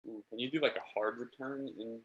Ooh, can you do like a hard return in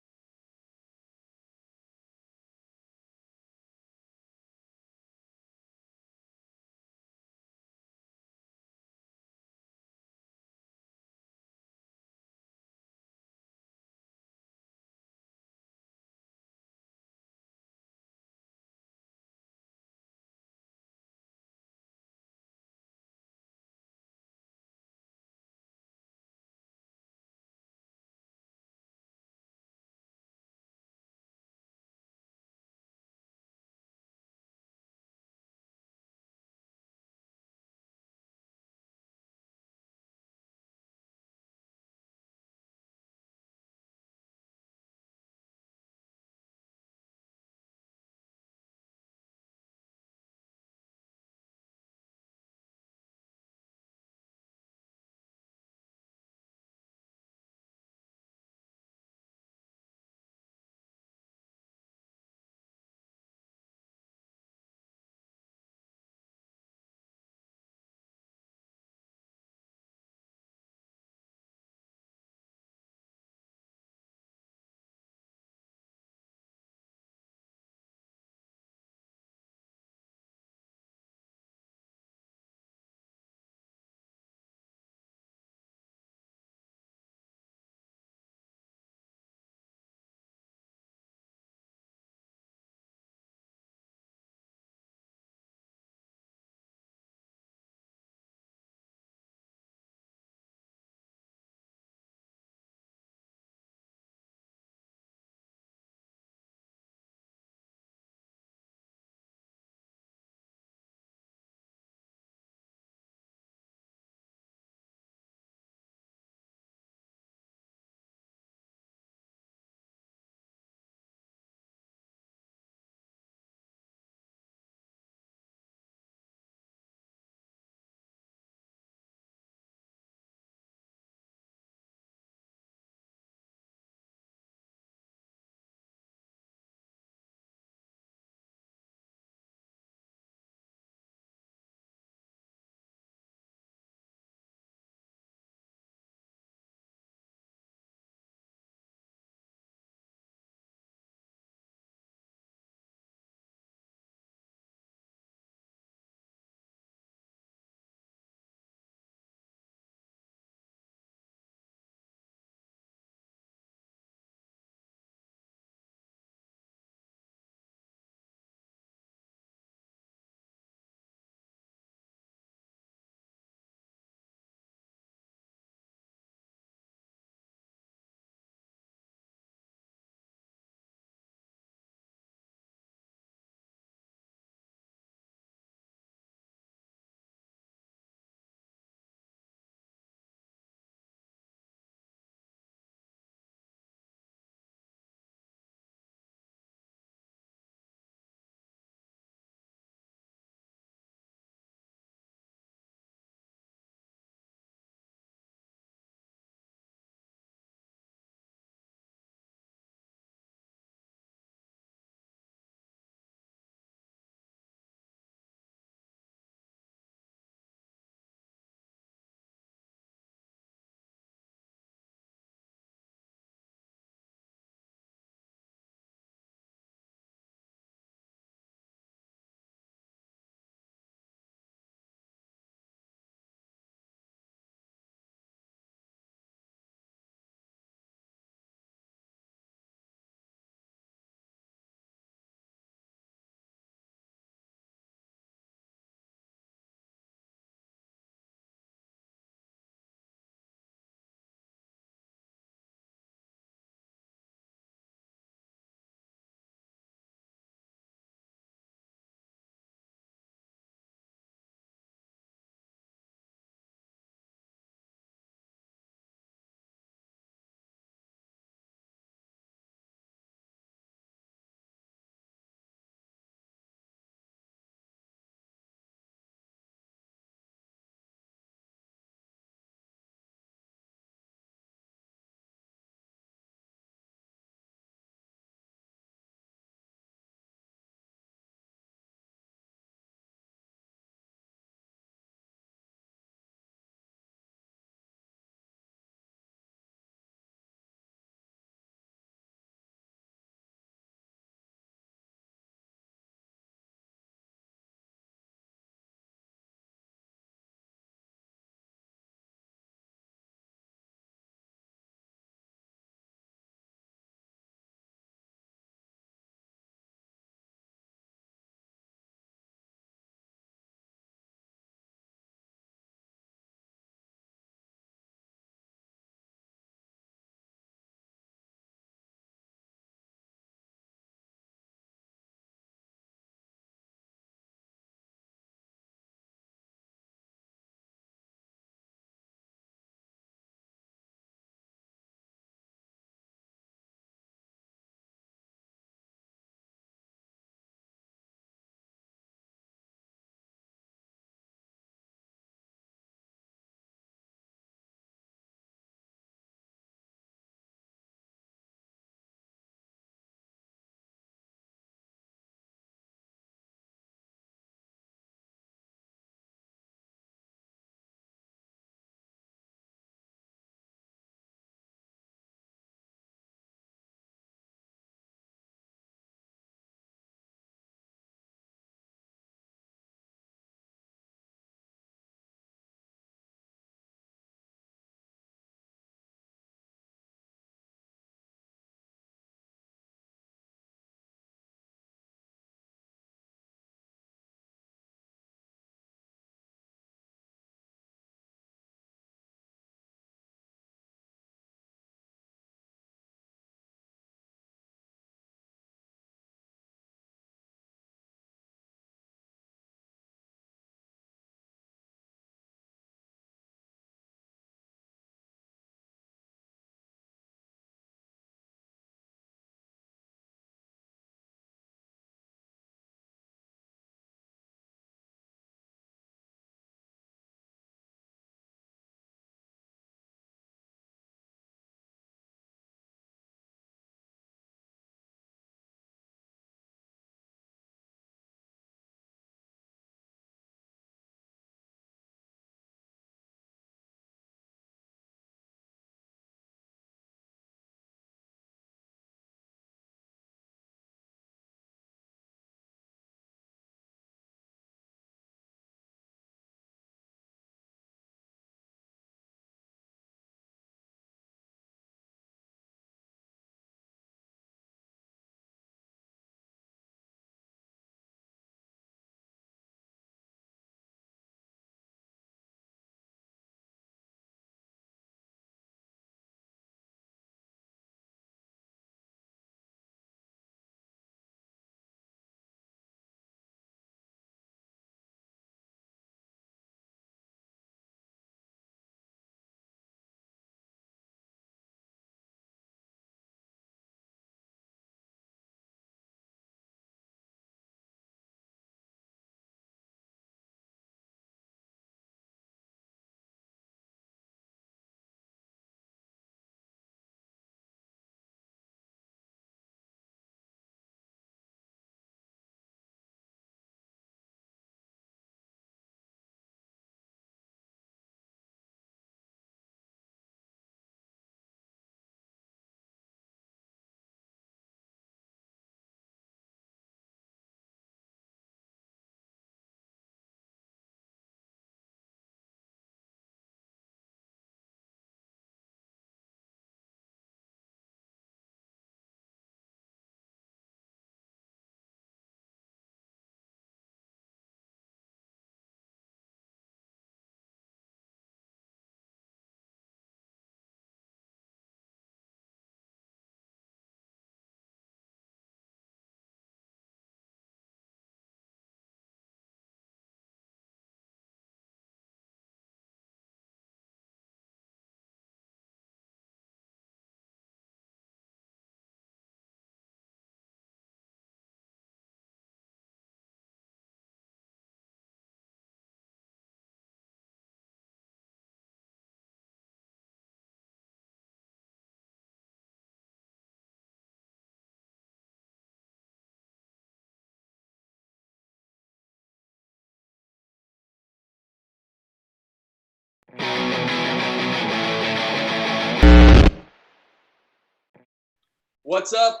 What's up?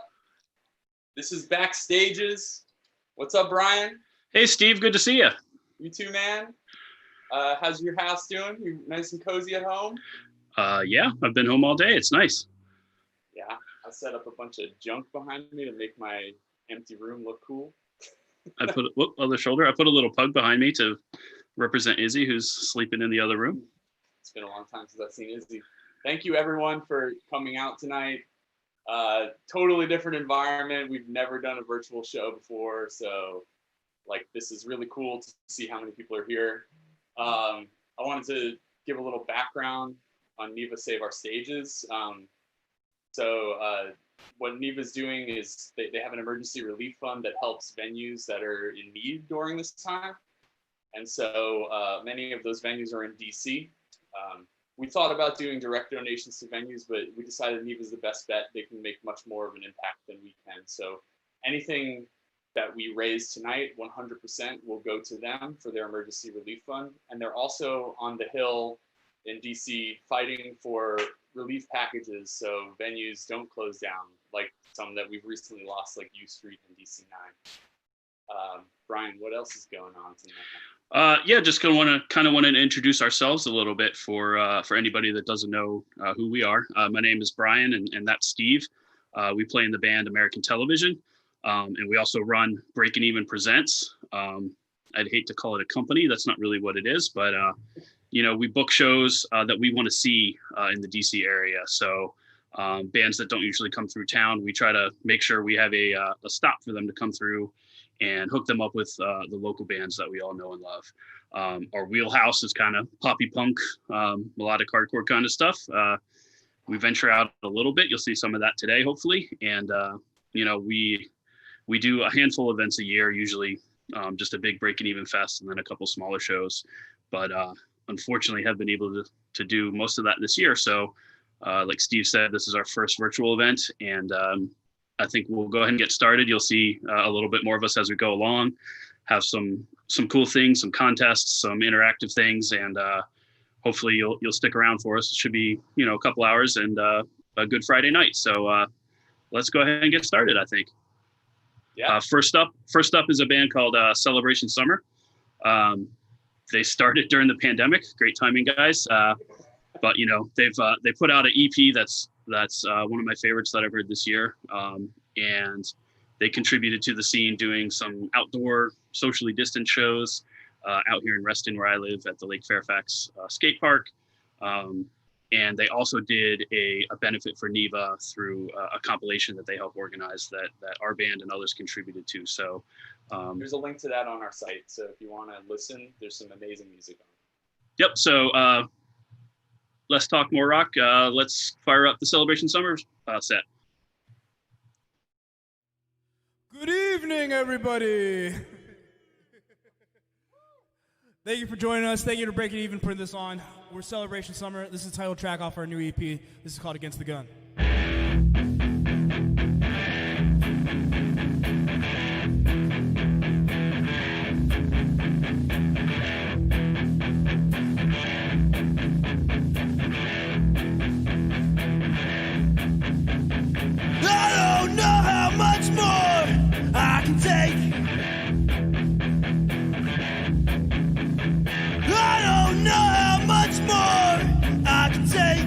This is Backstages. What's up, Brian? Hey, Steve. Good to see you. You too, man. How's your house doing? You nice and cozy at home? Yeah, I've been home all day. It's nice. Yeah, I set up a bunch of junk behind me to make my empty room look cool. I put on the shoulder. I put a little pug behind me to represent Izzy, who's sleeping in the other room. It's been a long time since I've seen Izzy. Thank you, everyone, for coming out tonight. Totally different environment. We've never done a virtual show before, so this is really cool to see how many people are here. I wanted to give a little background on NIVA Save Our Stages. What NIVA is doing is they have an emergency relief fund that helps venues that are in need during this time. And so many of those venues are in DC. We thought about doing direct donations to venues, but we decided NIVA is the best bet. They can make much more of an impact than we can. So anything that we raise tonight, 100% will go to them for their emergency relief fund. And they're also on the Hill in DC fighting for relief packages so venues don't close down, like some that we've recently lost, like U Street and DC 9. Brian, what else is going on tonight? Yeah, just want to introduce ourselves a little bit for anybody that doesn't know who we are. My name is Brian, and that's Steve. We play in the band American Television, and we also run Breaking Even Presents. I'd hate to call it a company. That's not really what it is, but we book shows that we want to see in the DC area. So bands that don't usually come through town, we try to make sure we have a stop for them to come through and hook them up with the local bands that we all know and love. Our wheelhouse is kind of poppy punk, melodic hardcore kind of stuff. We venture out a little bit. You'll see some of that today, hopefully. And, we do a handful of events a year, usually just a big Breaking Even Fest and then a couple smaller shows. But unfortunately have been able to do most of that this year. So like Steve said, this is our first virtual event, and I think we'll go ahead and get started. You'll see a little bit more of us as we go along, have some cool things, some contests, some interactive things, and hopefully you'll stick around for us. It should be, a couple hours and a good Friday night. So let's go ahead and get started, I think. Yeah. First up is a band called Celebration Summer. They started during the pandemic. Great timing, guys. But they put out an EP that's one of my favorites that I've heard this year. And they contributed to the scene doing some outdoor socially distant shows out here in Reston, where I live, at the Lake Fairfax skate park. And they also did a benefit for NIVA through a compilation that they helped organize that our band and others contributed to. So there's a link to that on our site. So if you want to listen, there's some amazing music on it. Yep. So let's talk more rock. Let's fire up the Celebration Summer set. Good evening, everybody. Thank you for joining us. Thank you for Breaking Even, putting this on. We're Celebration Summer. This is the title track off our new EP. This is called Against the Gun. I don't know how much more I can take. I don't know how much more I can take.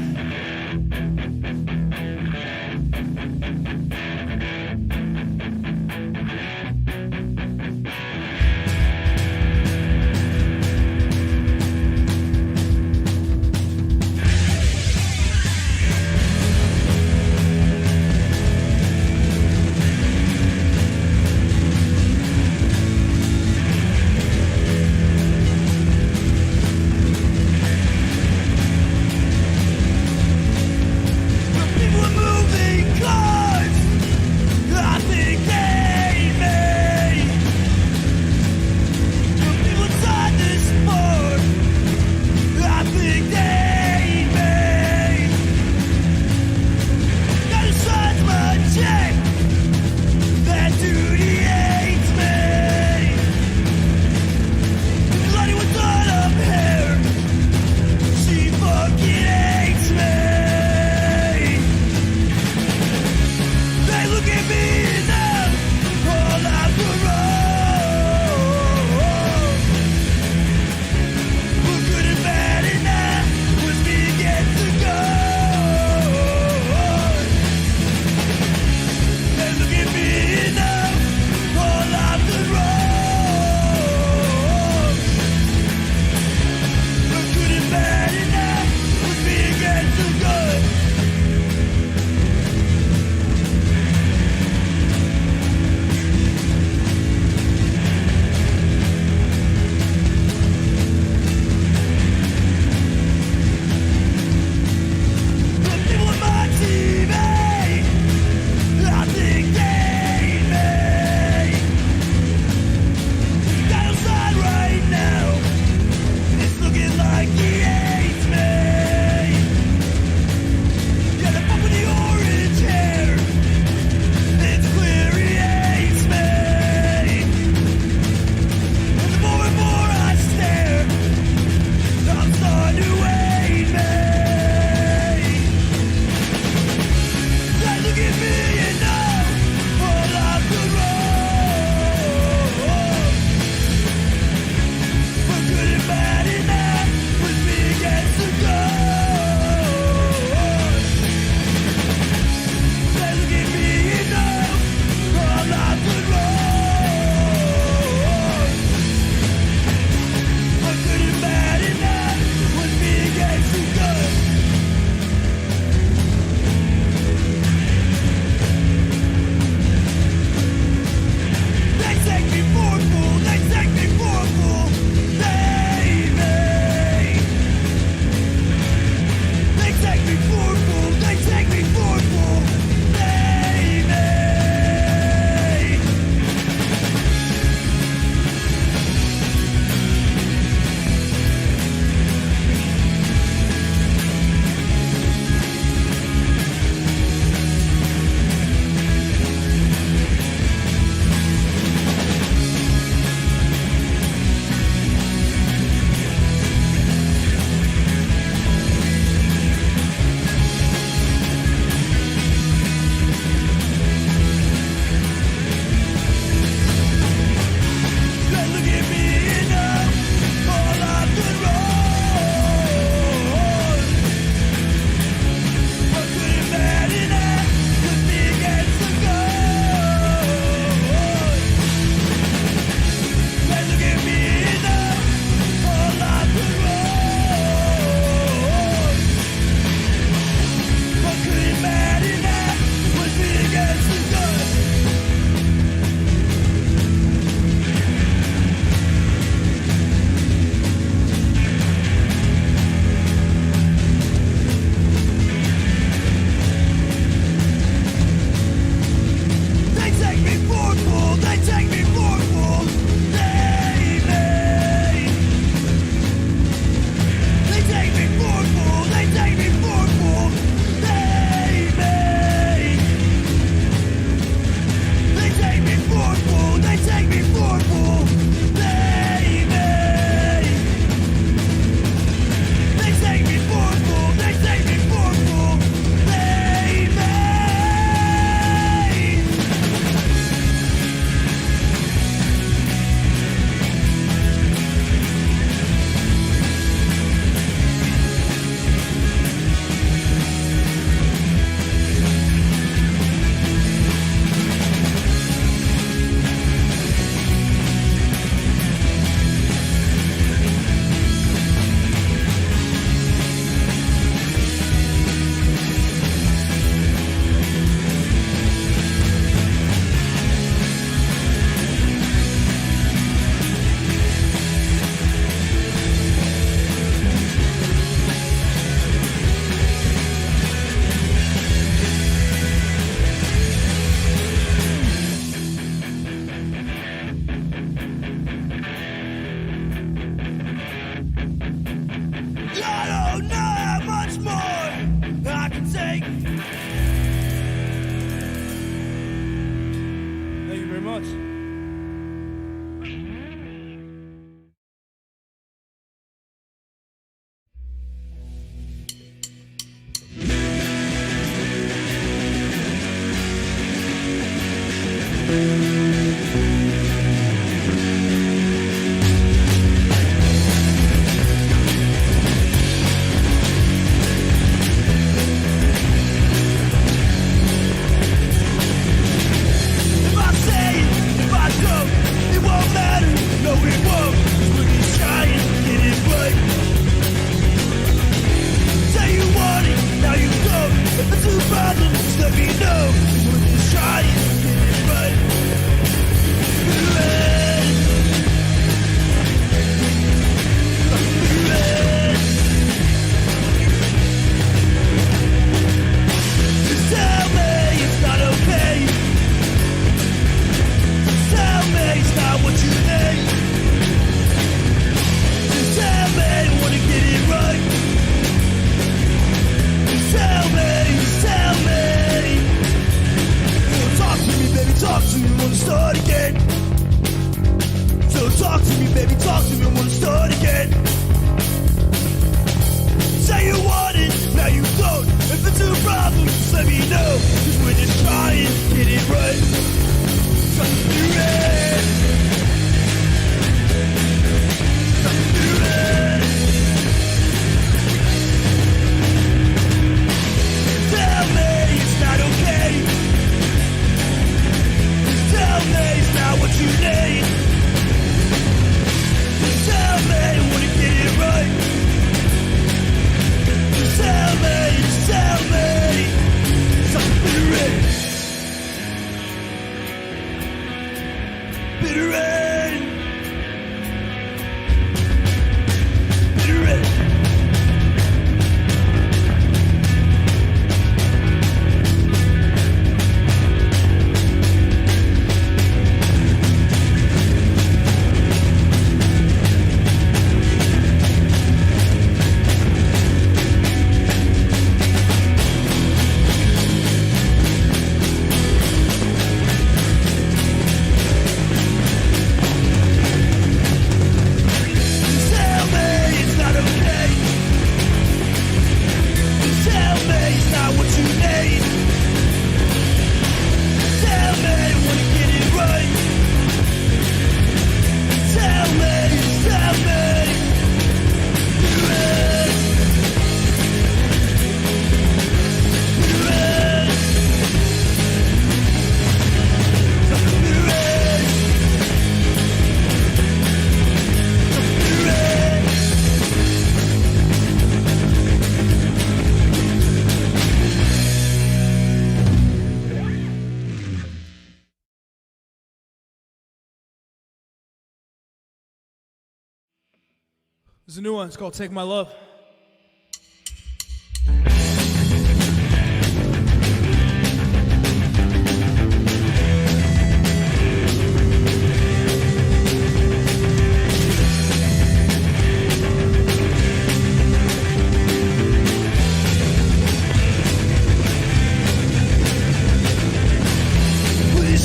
There's a new one. It's called Take My Love.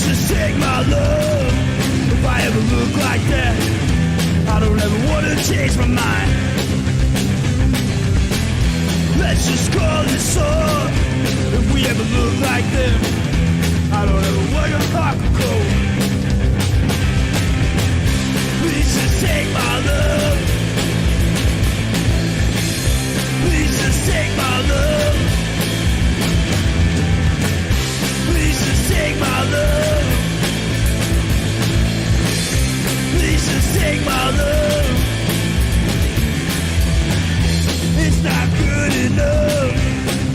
Please just take my love. If I ever look like that, I don't ever want to change my mind. Let's just call it so. If we ever look like them, I don't ever want to rock a cold. Please just take my love. Please just take my love. Please just take my love. Please just take my love. It's not good enough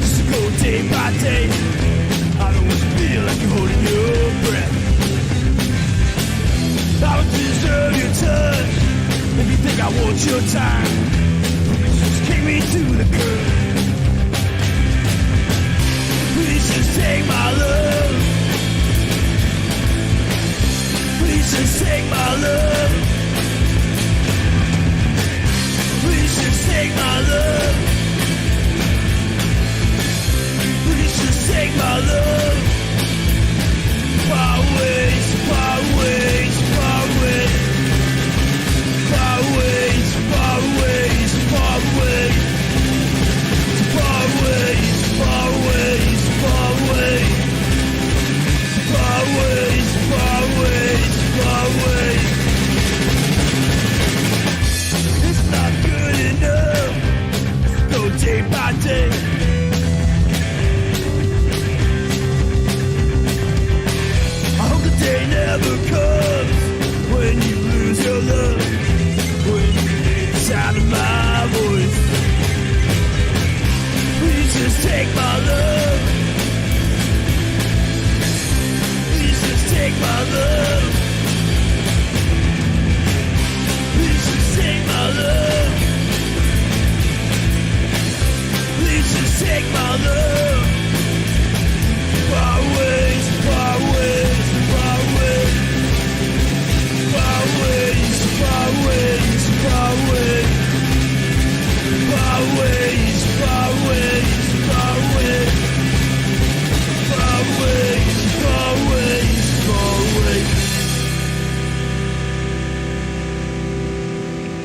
just to go day by day. I don't want to feel like you're holding your breath. I don't deserve your touch. If you think I want your time, just kick me to the curb. Please just take my love. Please just take my love. Please just take my love. Please just take my love. Far ways, far ways, far ways. Far ways, far ways, far ways. Far ways, far ways, far ways. Far ways, far ways, far ways. It's not good enough. Go day by day. I hope the day never comes when you lose your love, when you hear the sound of my voice. Please just take my love. Please just take my love. Please just take my love. Please just take my love. Far ways, far ways, far ways. Far ways, far ways, far ways. Far ways, far ways, far ways. Far ways, far ways, far ways.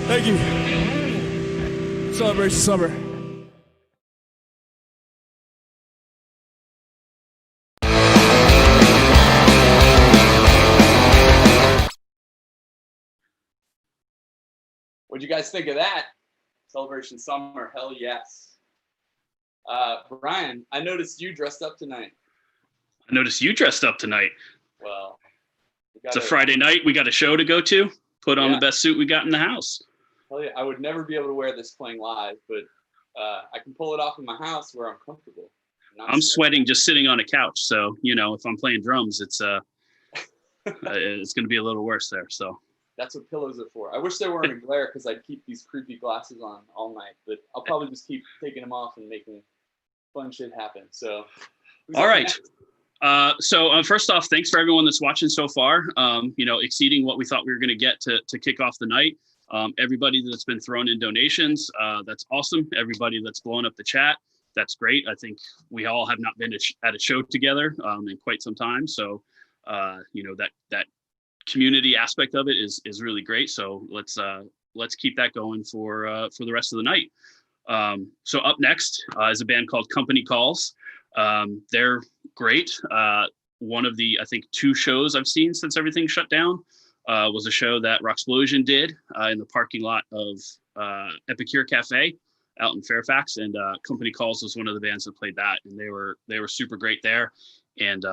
Thank you. Celebration Summer. What'd you guys think of that? Celebration Summer, hell yes. Brian, I noticed you dressed up tonight. I noticed you dressed up tonight. Well, It's a Friday night. We got a show to go to. Put on Yeah. the best suit we got in the house. Hell yeah, I would never be able to wear this playing live, but I can pull it off in my house where I'm comfortable. I'm sweating just sitting on a couch. So, if I'm playing drums, it's it's going to be a little worse there. So That's what pillows are for. I wish they weren't a glare because I'd keep these creepy glasses on all night, but I'll probably just keep taking them off and making fun shit happen. So, all right. So first off, thanks for everyone that's watching so far. Exceeding what we thought we were going to get to kick off the night. Everybody that's been thrown in donations, that's awesome. Everybody that's blown up the chat, that's great. I think we all have not been at a show together in quite some time. So, that community aspect of it is really great. So let's keep that going for the rest of the night. So up next is a band called Company Calls. They're great. One of the, I think, 2 shows I've seen since everything shut down was a show that Rocksplosion did in the parking lot of Epicure Cafe out in Fairfax, and Company Calls was one of the bands that played that, and they were super great there. And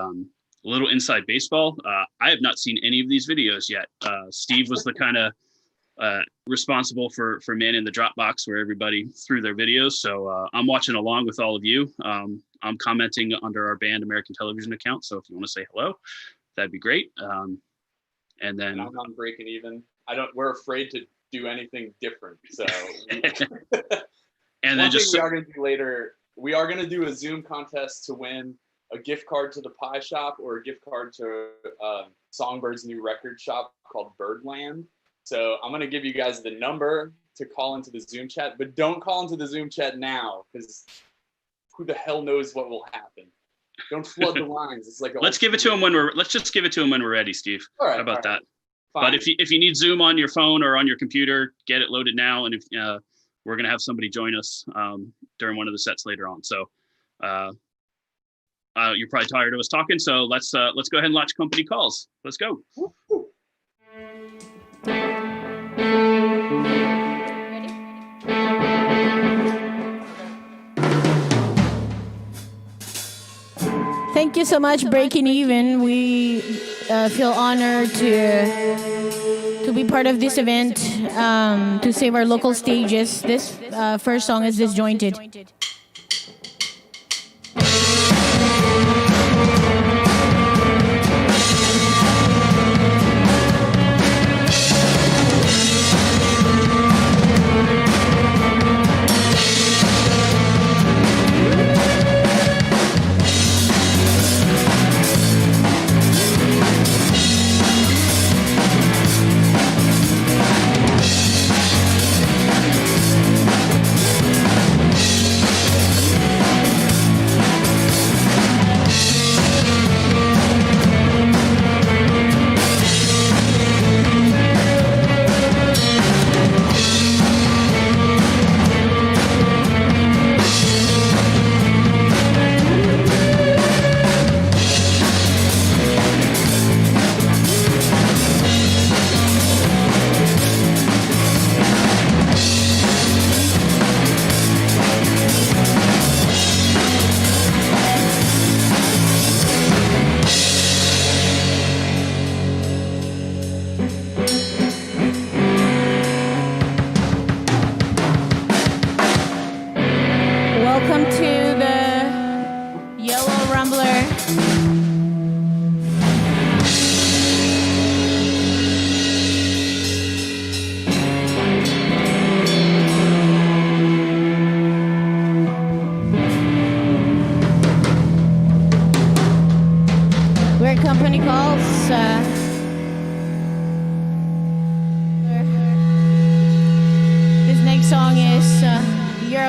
a little inside baseball. I have not seen any of these videos yet. Steve was the kind of responsible for manning the Dropbox where everybody threw their videos. So I'm watching along with all of you. I'm commenting under our band American Television account. So if you want to say hello, that'd be great. And then I'm on Breaking Even. We're afraid to do anything different. So and then just we are going to do later. We are going to do a Zoom contest to win a gift card to the pie shop or a gift card to Songbird's new record shop called Birdland. So I'm going to give you guys the number to call into the Zoom chat, but don't call into the Zoom chat now because who the hell knows what will happen. Don't flood the lines. It's like let's give it to him let's just give it to him when we're ready, Steve. All right. How about that? Fine. But if you need Zoom on your phone or on your computer, get it loaded now. And if we're gonna have somebody join us during one of the sets later on. So you're probably tired of us talking. So let's go ahead and launch company calls. Let's go. Thank you so much, Breaking Even. We feel honored to be part of this event, to save our local stages. This first song is Disjointed.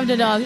The dog.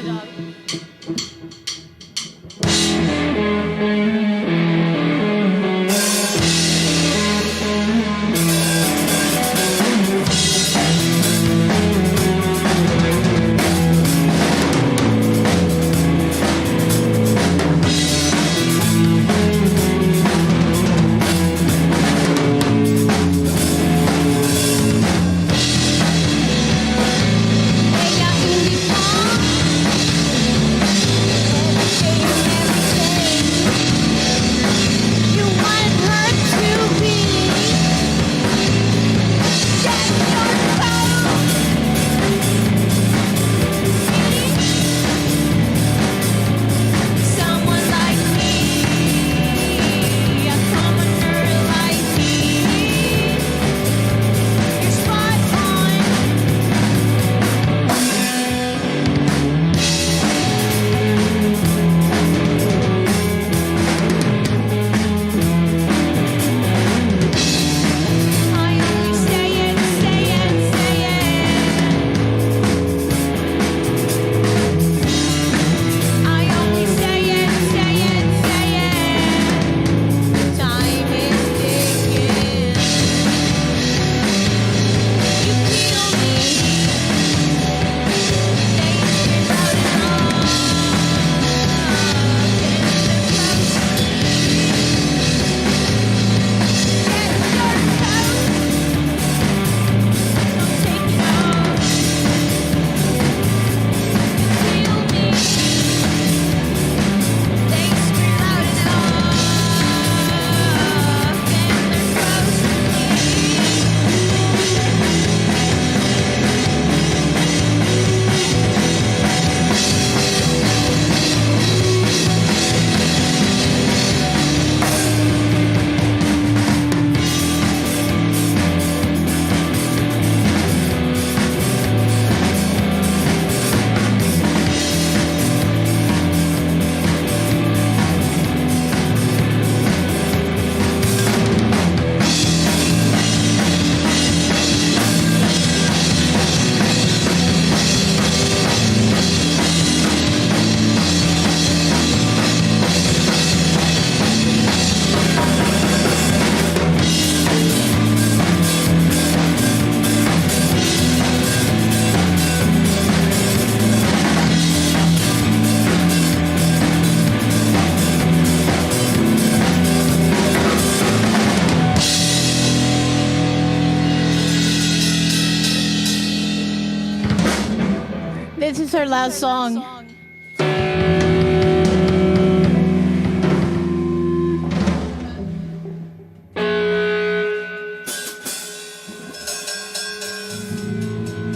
our last song.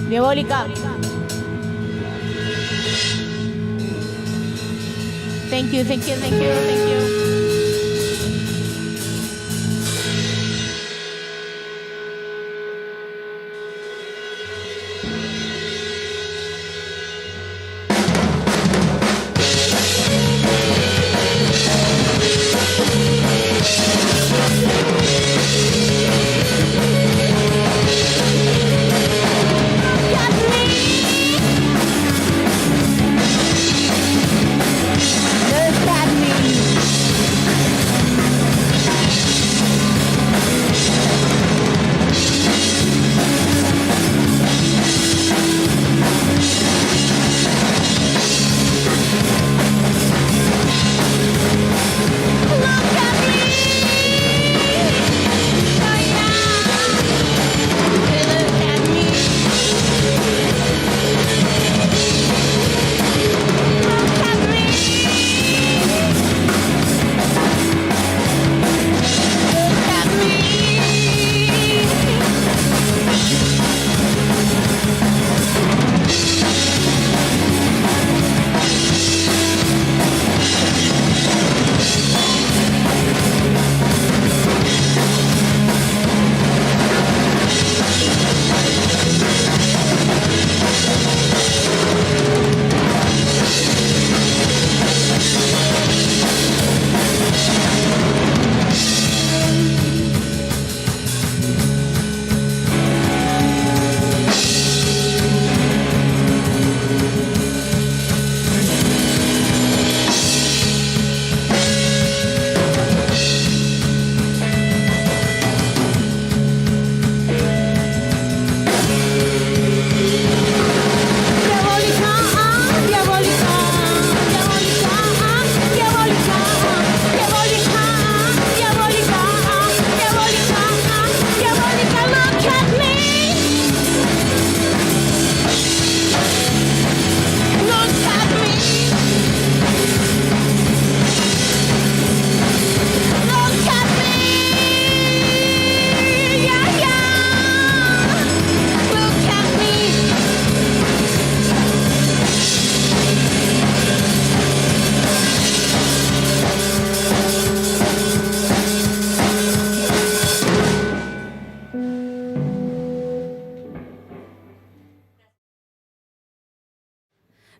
Diabolica. Thank you, thank you, thank you, thank you.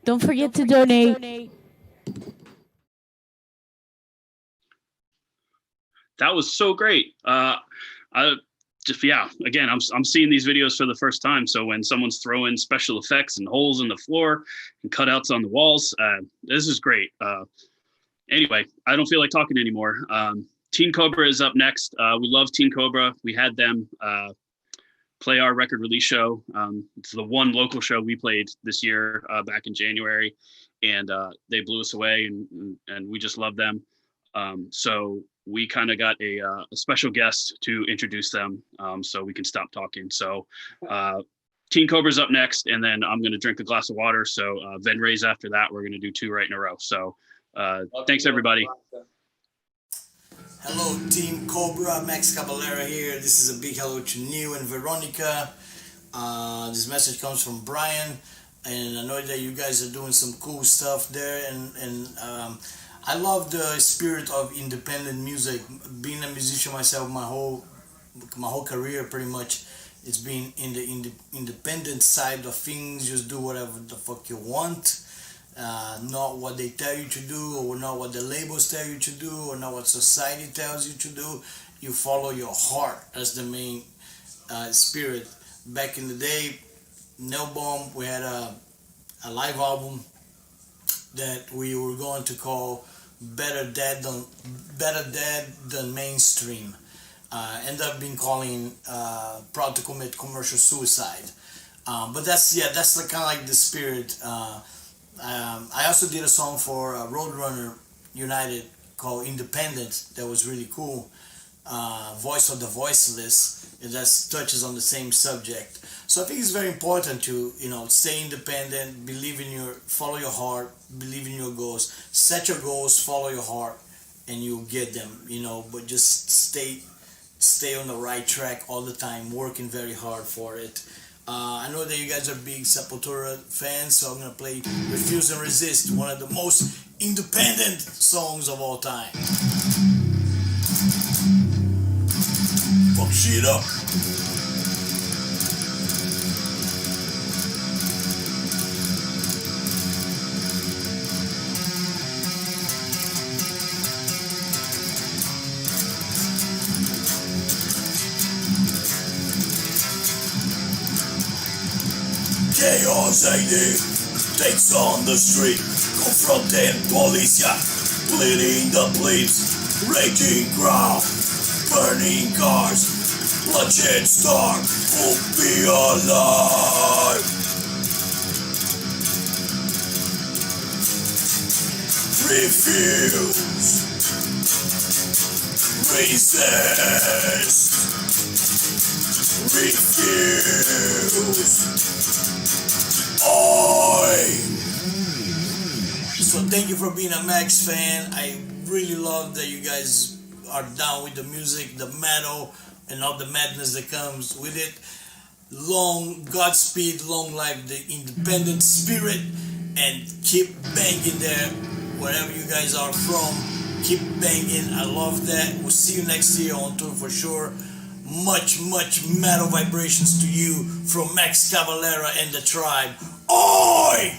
Don't forget to donate. That was so great. Again, I'm seeing these videos for the first time. So when someone's throwing special effects and holes in the floor and cutouts on the walls, this is great. Anyway, I don't feel like talking anymore. Teen Cobra is up next. We love Teen Cobra. We had them play our record release show. It's the one local show we played this year back in January, and they blew us away, and we just love them. So we kind of got a special guest to introduce them, so we can stop talking. So Teen Cobra's up next, and then I'm going to drink a glass of water. So Ven Ray's after that. We're going to do two right in a row. So thanks, everybody. Hello, Team Cobra. Max Caballera here. This is a big hello to Neil and Veronica. This message comes from Brian, and I know that you guys are doing some cool stuff there, and I love the spirit of independent music. Being a musician myself, my whole career pretty much, it's been in the independent side of things. Just do whatever the fuck you want. Not what they tell you to do, or not what the labels tell you to do, or not what society tells you to do. You follow your heart as the main spirit. Back in the day, Nail Bomb, we had a live album that we were going to call Better Dead Than Mainstream. Ended up being calling Proud to Commit Commercial Suicide. But that's the kind of like the spirit. I also did a song for Roadrunner United called Independent that was really cool. Voice of the Voiceless, and that touches on the same subject. So I think it's very important to, stay independent, follow your heart, believe in your goals, set your goals, follow your heart, and you'll get them, but just stay on the right track all the time, working very hard for it. I know that you guys are big Sepultura fans, so I'm going to play Refuse and Resist, one of the most independent songs of all time. Fuck shit up. Chaos AD takes on the street, confronting police, bleeding the police, raging crowd, burning cars, bloodshed star, won't be alive. Refuse, resist, refuse. So thank you for being a Max fan. I really love that you guys are down with the music, the metal, and all the madness that comes with it. Godspeed, long life the independent spirit, and keep banging there wherever you guys are from. Keep banging. I love that. We'll see you next year on tour for sure. Much metal vibrations to you from Max Cavalera and the Tribe. Oi!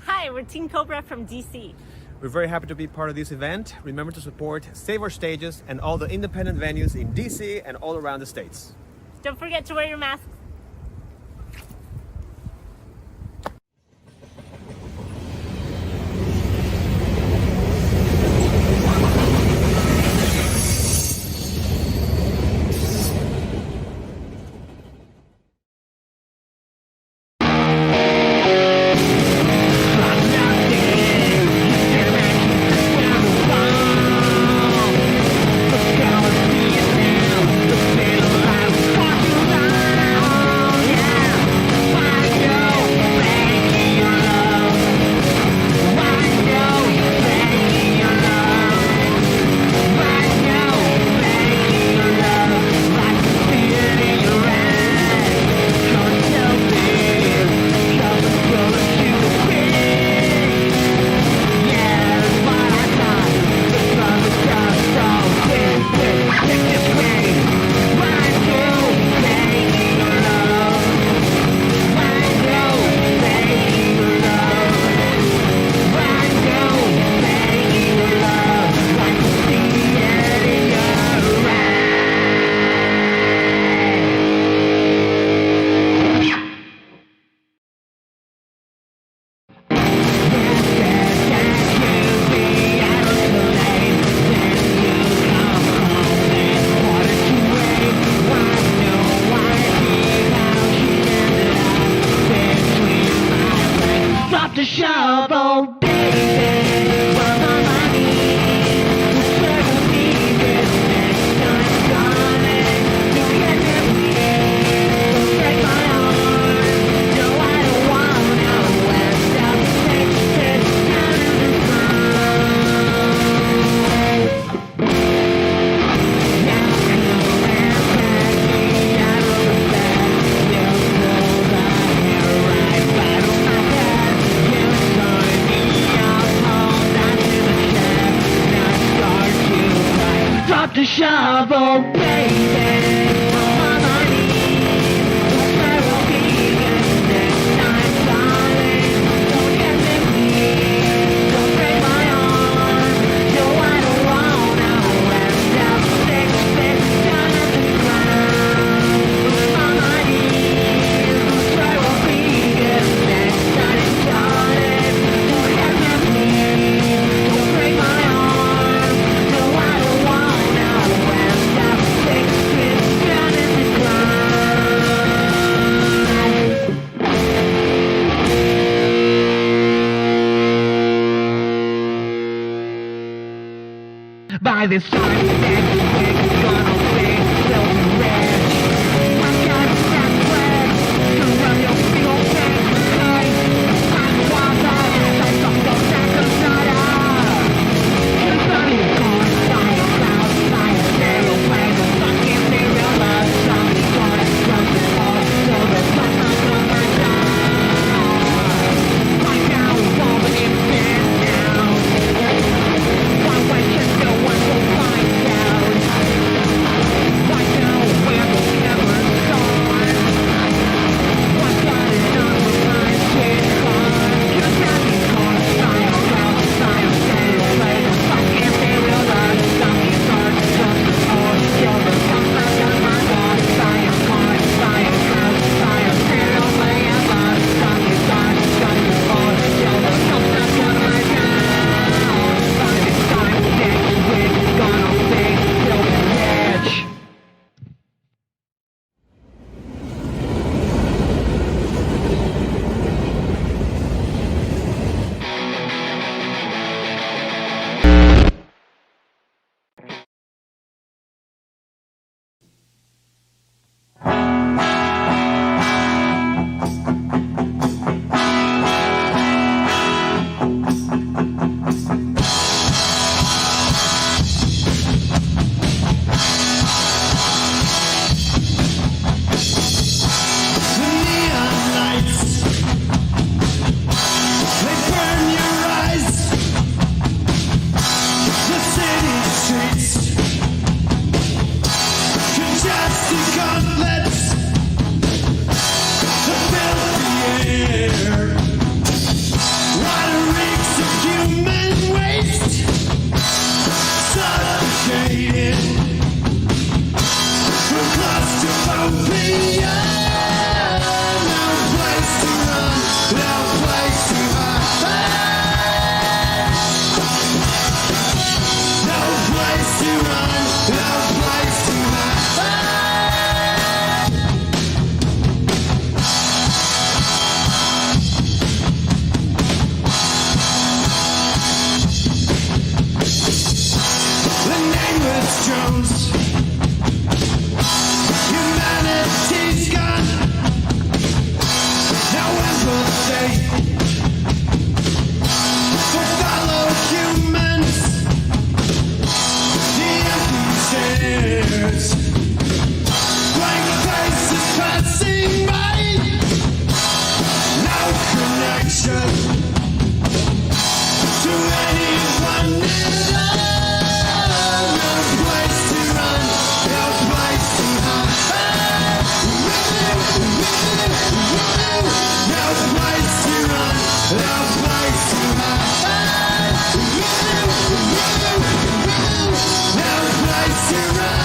Hi, we're Team Cobra from DC. We're very happy to be part of this event. Remember to support Save Our Stages and all the independent venues in DC and all around the States. Don't forget to wear your mask. The shovel, baby, for the money. The circle needs next time, darling. Don't get me weak, don't break my arm. No, I don't want no west out. Take this down in the ground. Now come and pack me out of the bed. You pull the hair right out of my head. Drop the shovel, baby, on my knees. Where we'll be next time, darling. Don't get me weak, don't break my arm. No, I don't want no rest out. 6 feet down at the ground. On my knees, where we'll be next time, darling. Don't get me weak, don't break my arm. No, I don't want. By this time next year Listen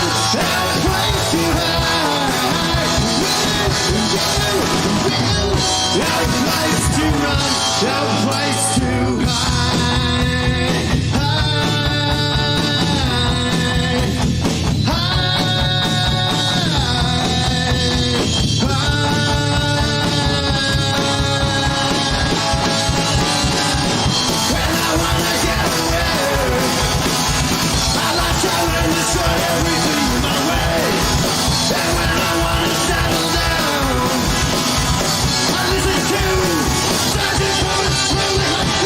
to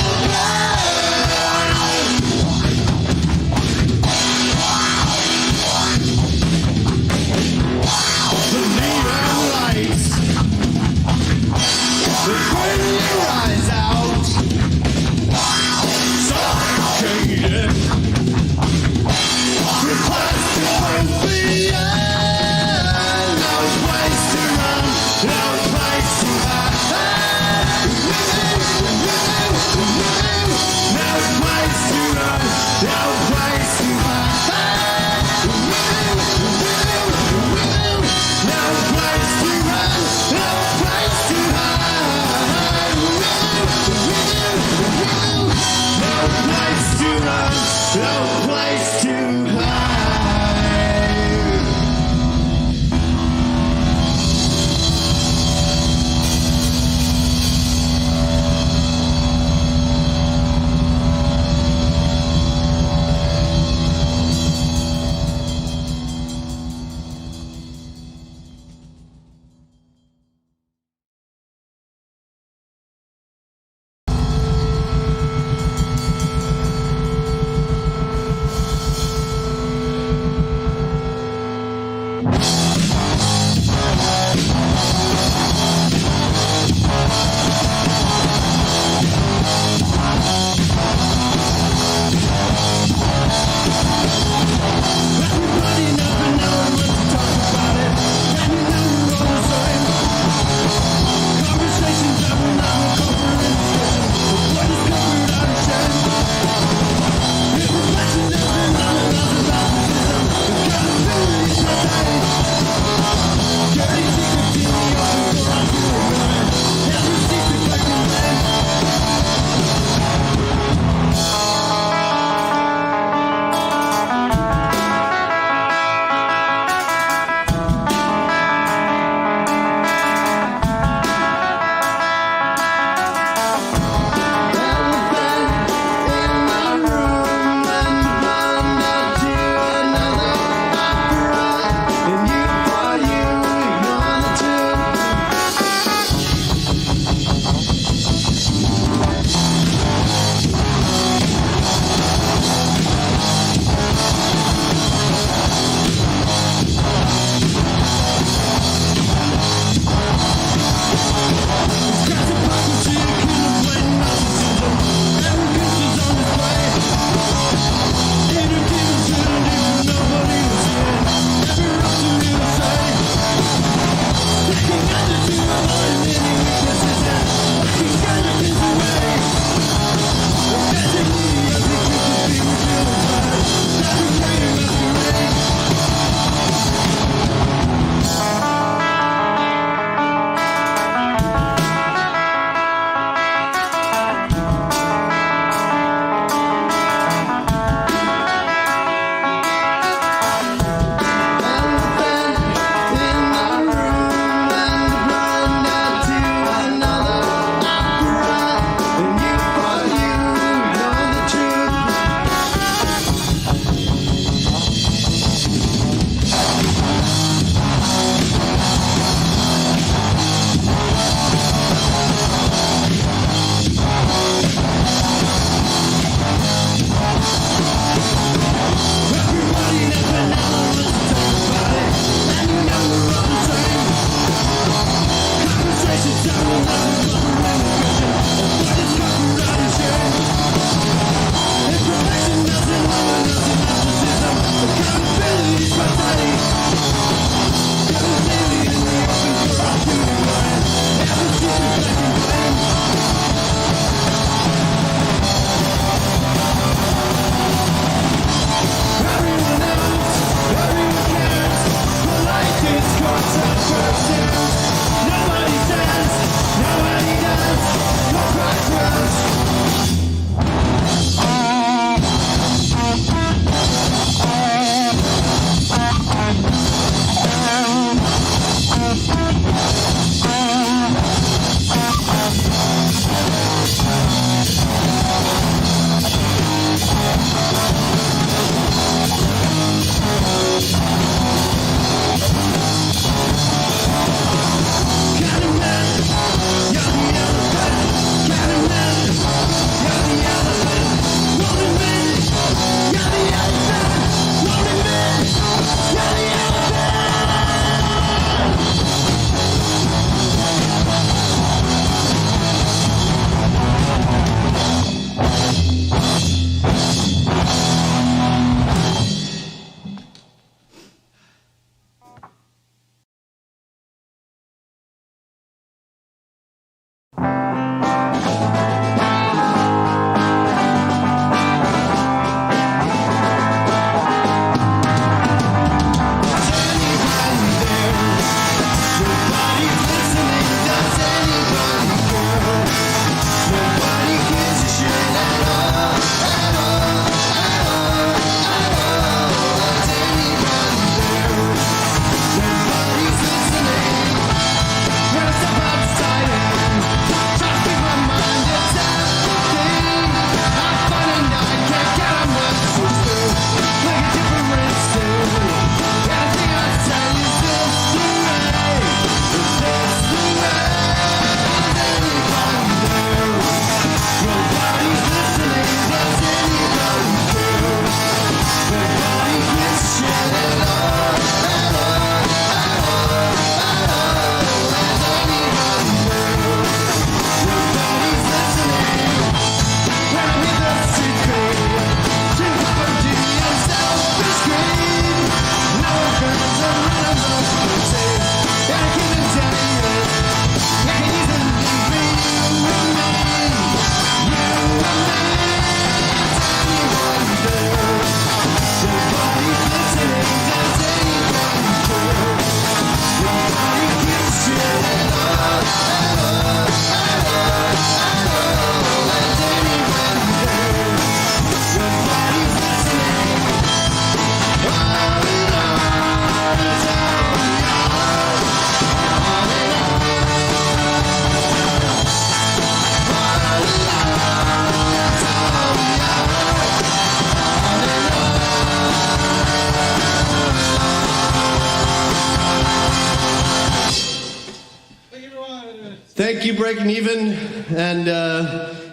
thank you, Breaking Even. And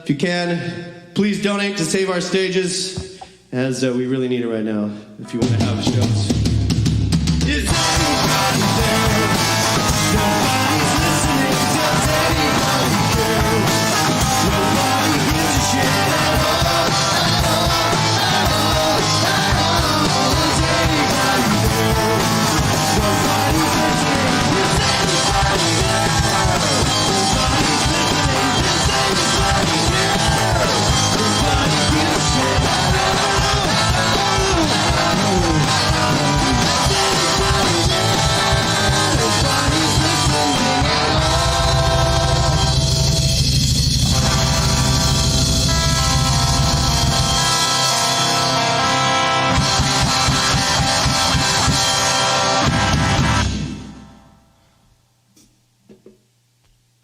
if you can, please donate to save our stages, as we really need it right now if you want to have shows. Is anybody there? Nobody's listening. Does anybody care? Nobody gives a shit at all. Is anybody there? Nobody's listening. Is anybody there? Nobody's listening. Is anybody there? Nobody gives a shit at all.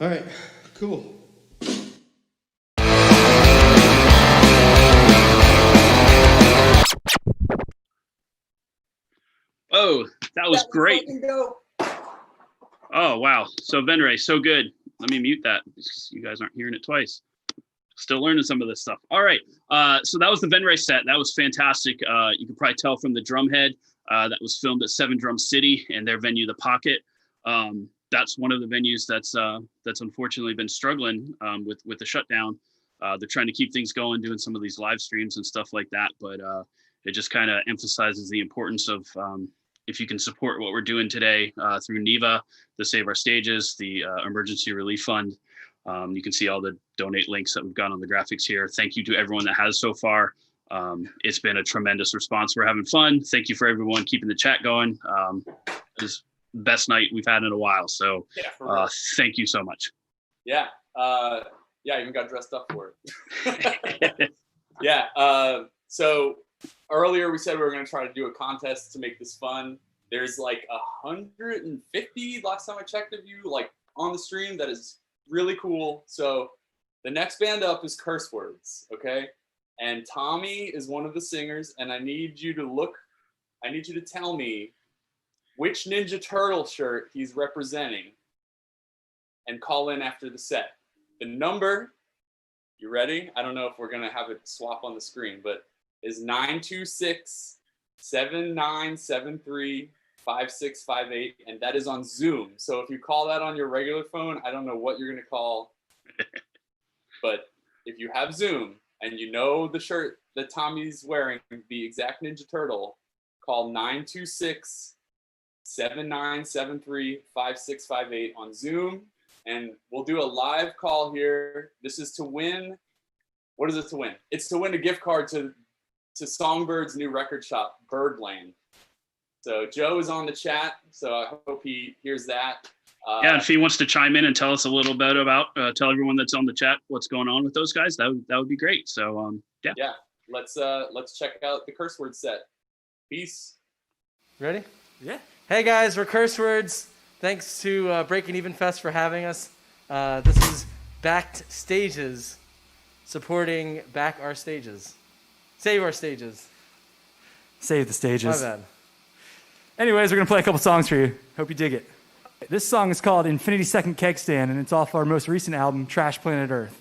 All right, cool. Oh, that was great. Oh, wow. So Venray, so good. Let me mute that. You guys aren't hearing it twice. Still learning some of this stuff. All right. So that was the Venray set. That was fantastic. You can probably tell from the drum head that was filmed at 7 Drum City and their venue, The Pocket. That's one of the venues that's unfortunately been struggling with the shutdown. They're trying to keep things going, doing some of these live streams and stuff like that. But it just kind of emphasizes the importance of if you can support what we're doing today through NIVA, the Save Our Stages, the Emergency Relief Fund. You can see all the donate links that we've got on the graphics here. Thank you to everyone that has so far. It's been a tremendous response. We're having fun. Thank you for everyone keeping the chat going. It's the best night we've had in a while. So thank you so much. Yeah. Yeah, I even got dressed up for it. Yeah. So earlier we said we were going to try to do a contest to make this fun. There's like 150 last time I checked of you like on the stream. That is really cool. So the next band up is Curse Words, okay? And Tommy is one of the singers, and I need you to tell me which Ninja Turtle shirt he's representing and call in after the set. The number, you ready? I don't know if we're going to have it swap on the screen, but is 926-7973-5658, and that is on Zoom. So if you call that on your regular phone, I don't know what you're going to call. But if you have Zoom and you know the shirt that Tommy's wearing, the exact Ninja Turtle, call 926-7973-5658 on Zoom, and we'll do a live call here. This is to win. What is it to win? It's to win a gift card to Songbird's new record shop, Birdland. So Joe is on the chat, so I hope he hears that. Yeah, if he wants to chime in and tell us a little bit about, tell everyone that's on the chat what's going on with those guys, that would be great. So yeah. Yeah, let's check out the Curse Word set. Peace. Ready? Yeah. Hey guys, we're Curse Words. Thanks to Breaking Even Fest for having us. This is Backed Stages, supporting Back Our Stages. Save Our Stages. Save the stages. My bad. Anyways, we're going to play a couple songs for you. Hope you dig it. This song is called Infinity Second Keg Stand, and it's off our most recent album, Trash Planet Earth.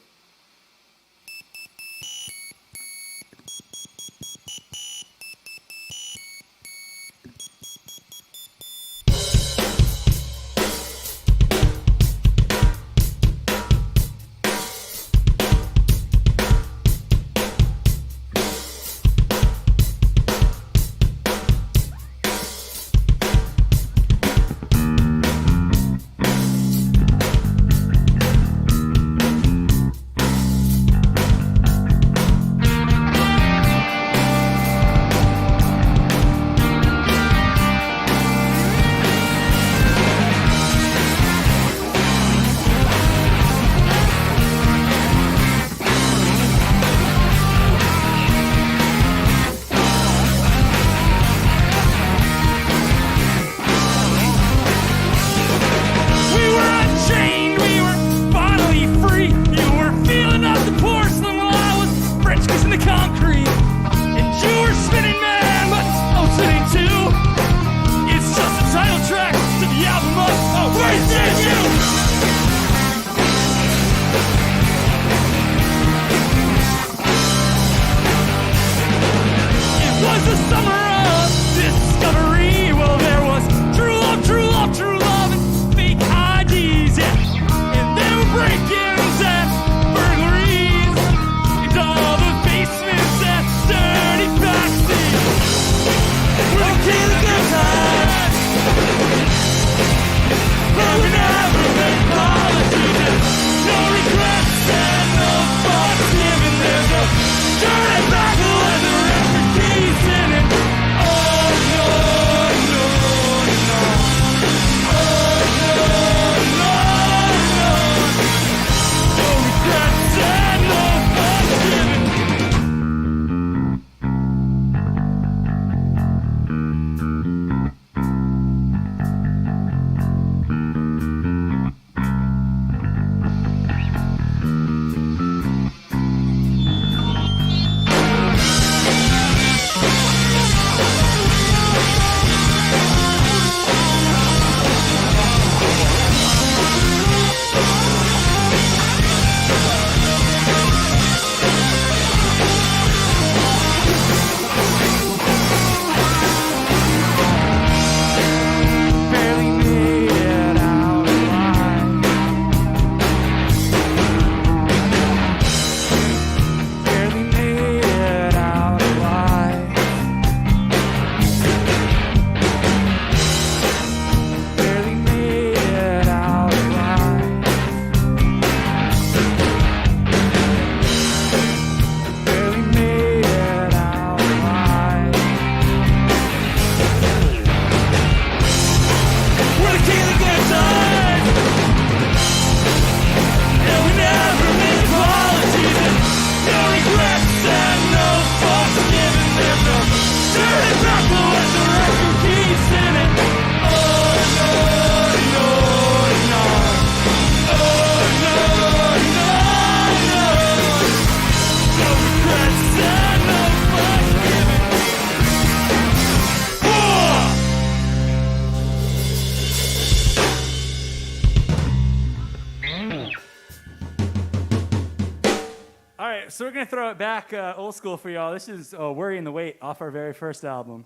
right, so we're going to throw it back old school for y'all. This is Worrying the Weight off our very first album.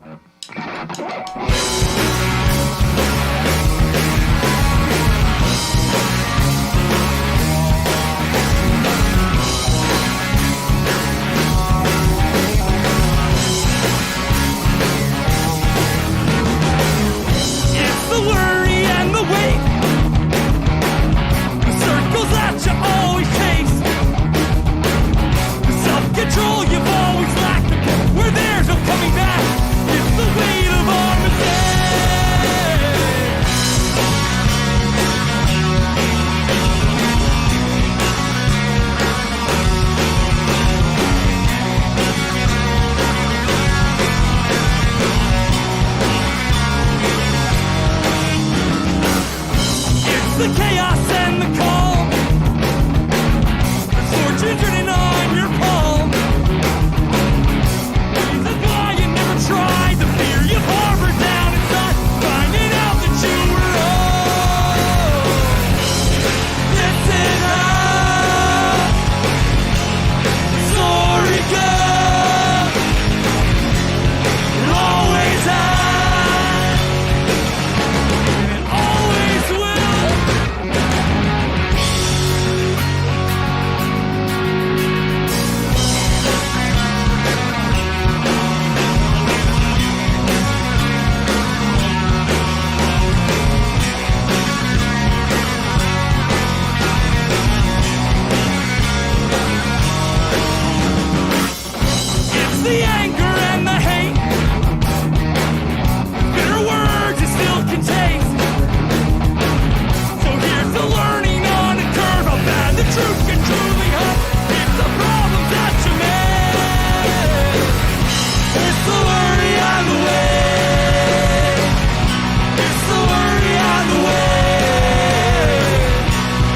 It's the worry and the weight, the circles that you always chase, the self-control you've always lacked, where there's no coming back. It's the weight of our the chaos and the calm, the fortune turning on your palm. Reasons why you never tried, the fear you've harbored down inside, finding out that you were wrong. Listen up, sorry girl, you're always have, and always will. It's the anger and the hate, bitter words you still can taste. So here's the learning on a curve, how bad the truth can truly hurt. It's the problems that you make. It's the worry on the way. It's the worry on the way.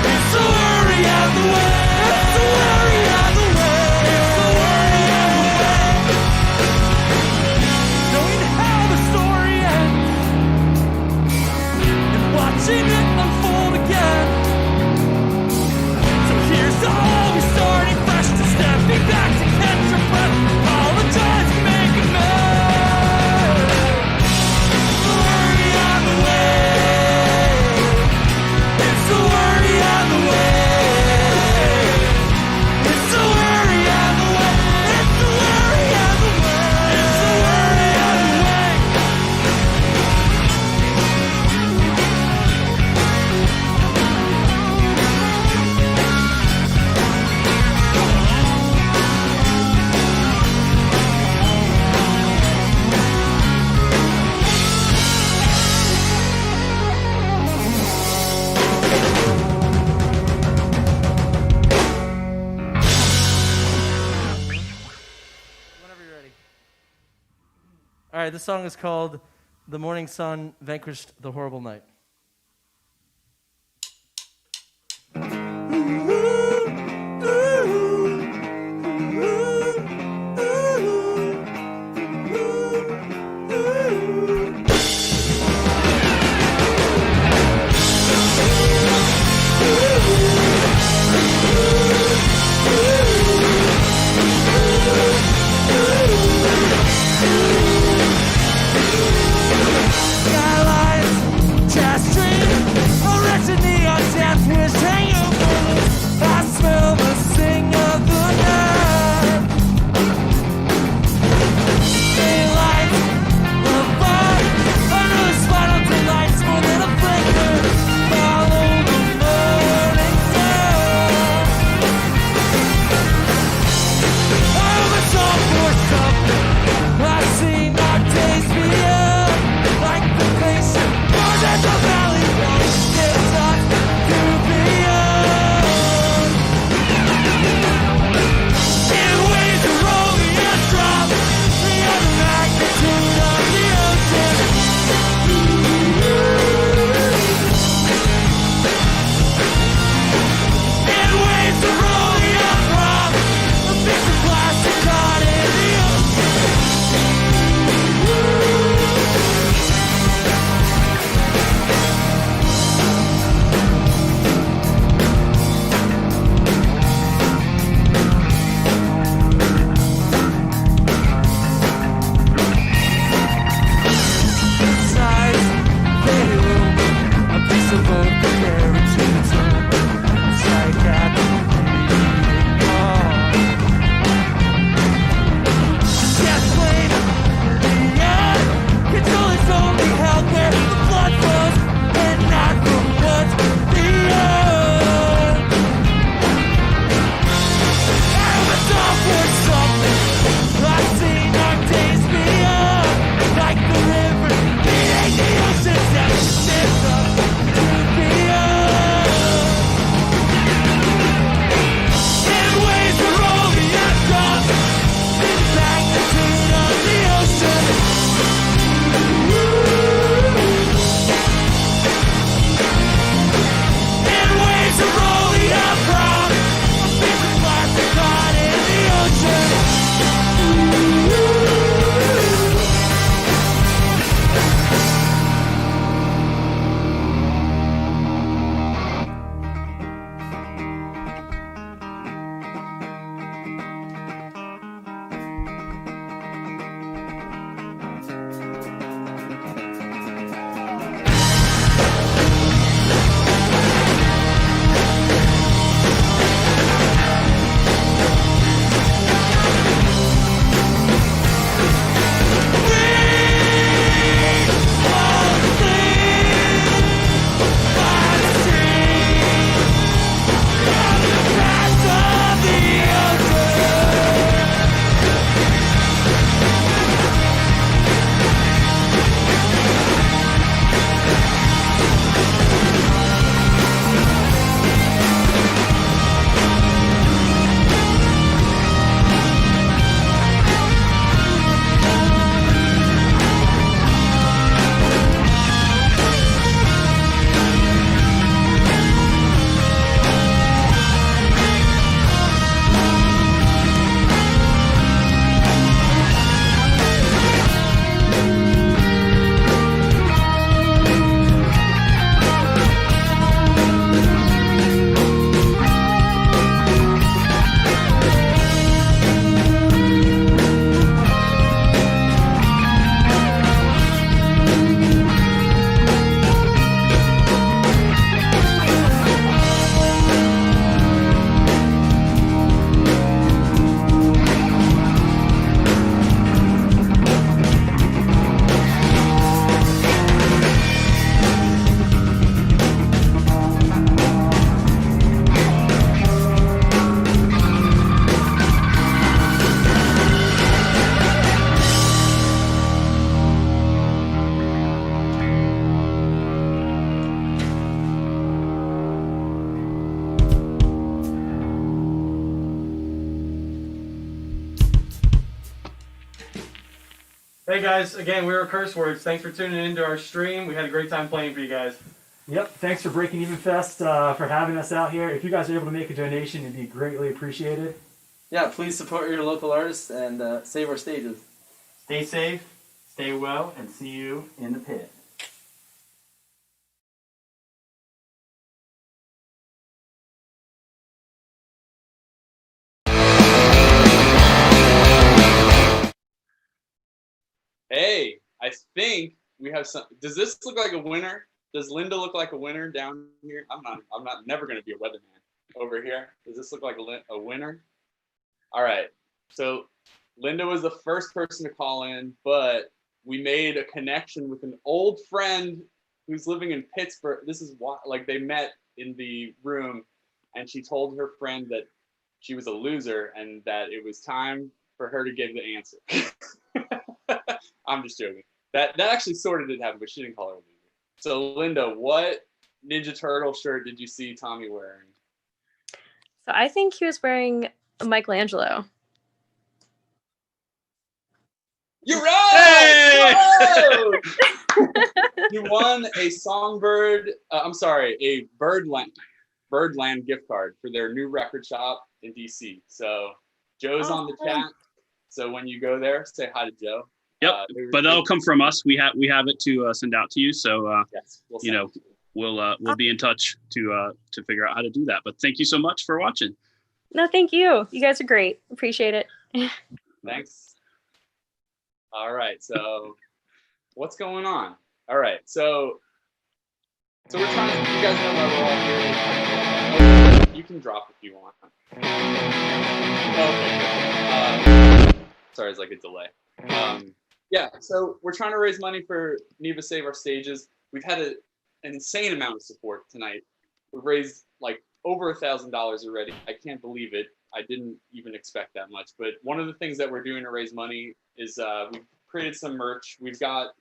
It's the worry on the way. It's the worry on the way. It's the worry on the way. Knowing how the story ends and watching it unfold again. So here's to always starting fresh, to stepping back to catch your breath. Apologize and make amends. It's the worry on the way. It's the worry on the way. It's the worry on the way. It's the worry on the way. It's the worry on the way. Whenever you're ready. All right, this song is called "The Morning Sun Vanquished the Horrible Night." Skylines, Hey guys, again, we were Curse Words. Thanks for tuning into our stream. We had a great time playing for you guys. Yep. Thanks for Breaking Even Fest for having us out here. If you guys are able to make a donation, it'd be greatly appreciated. Yeah, please support your local artists and save our stages. Stay safe, stay well, and see you in the pit. Hey, I think we have some. Does this look like a winner? Does Linda look like a winner down here? I'm not. Never going to be a weatherman over here. Does this look like a winner? All right. So Linda was the first person to call in, but we made a connection with an old friend who's living in Pittsburgh. This is why, like, they met in the room, and she told her friend that she was a loser and that it was time for her to give the answer. I'm just joking. That actually sort of did happen, but she didn't call her a loser. So Linda, what Ninja Turtle shirt did you see Tommy wearing? So I think he was wearing a Michelangelo. You're right! Hey! You won a Songbird, a Birdland gift card for their new record shop in DC. So Joe's on the chat. So when you go there, say hi to Joe. Yep, but that'll come from us. We have it to send out to you. So yes, we'll be in touch to figure out how to do that. But thank you so much for watching. No, thank you. You guys are great. Appreciate it. Thanks. All right. So what's going on? All right. So we're trying to. You guys know why we're all here. You can drop if you want. Okay. Sorry, it's like a delay. Yeah, so we're trying to raise money for NIVA Save Our Stages. We've had an insane amount of support tonight. We've raised like over $1,000 already. I can't believe it. I didn't even expect that much. But one of the things that we're doing to raise money is we've created some merch. We've got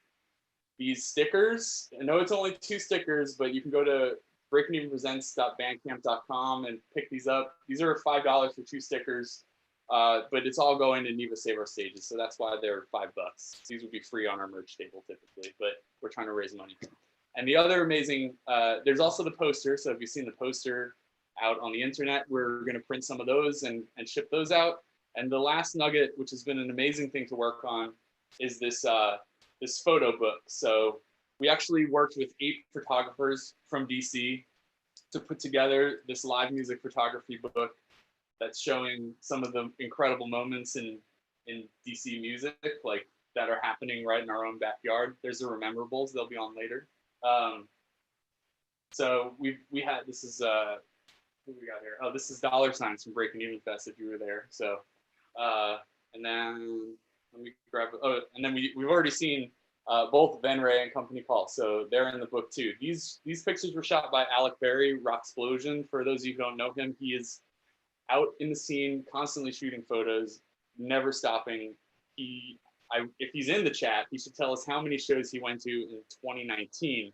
these stickers. I know it's only 2 stickers, but you can go to breakingevenpresents.bandcamp.com and pick these up. These are $5 for 2 stickers. But it's all going to NIVA Save Our Stages, so that's why they're $5. These would be free on our merch table typically, but we're trying to raise money. And the other amazing, there's also the poster. So if you've seen the poster out on the internet, we're going to print some of those and ship those out. And the last nugget, which has been an amazing thing to work on, is this this photo book. So we actually worked with 8 photographers from DC to put together this live music photography book that's showing some of the incredible moments in DC music, like that are happening right in our own backyard. There's the Rememberables; they'll be on later. So we had this is who we got here? Oh, this is $ signs from Breaking Even Fest. If you were there, so and then let me grab. Oh, and then we've already seen both Ben Ray and Company Call, so they're in the book too. These pictures were shot by Alec Berry, Rocksplosion. For those of you who don't know him, he is out in the scene, constantly shooting photos, never stopping. If he's in the chat, he should tell us how many shows he went to in 2019,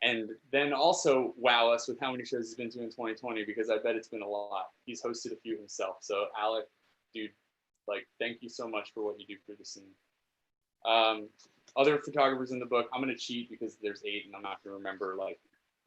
and then also wow us with how many shows he's been to in 2020, because I bet it's been a lot. He's hosted a few himself. So Alec, dude, like, thank you so much for what you do for the scene. Other photographers in the book, I'm gonna cheat because there's 8 and I'm not gonna remember like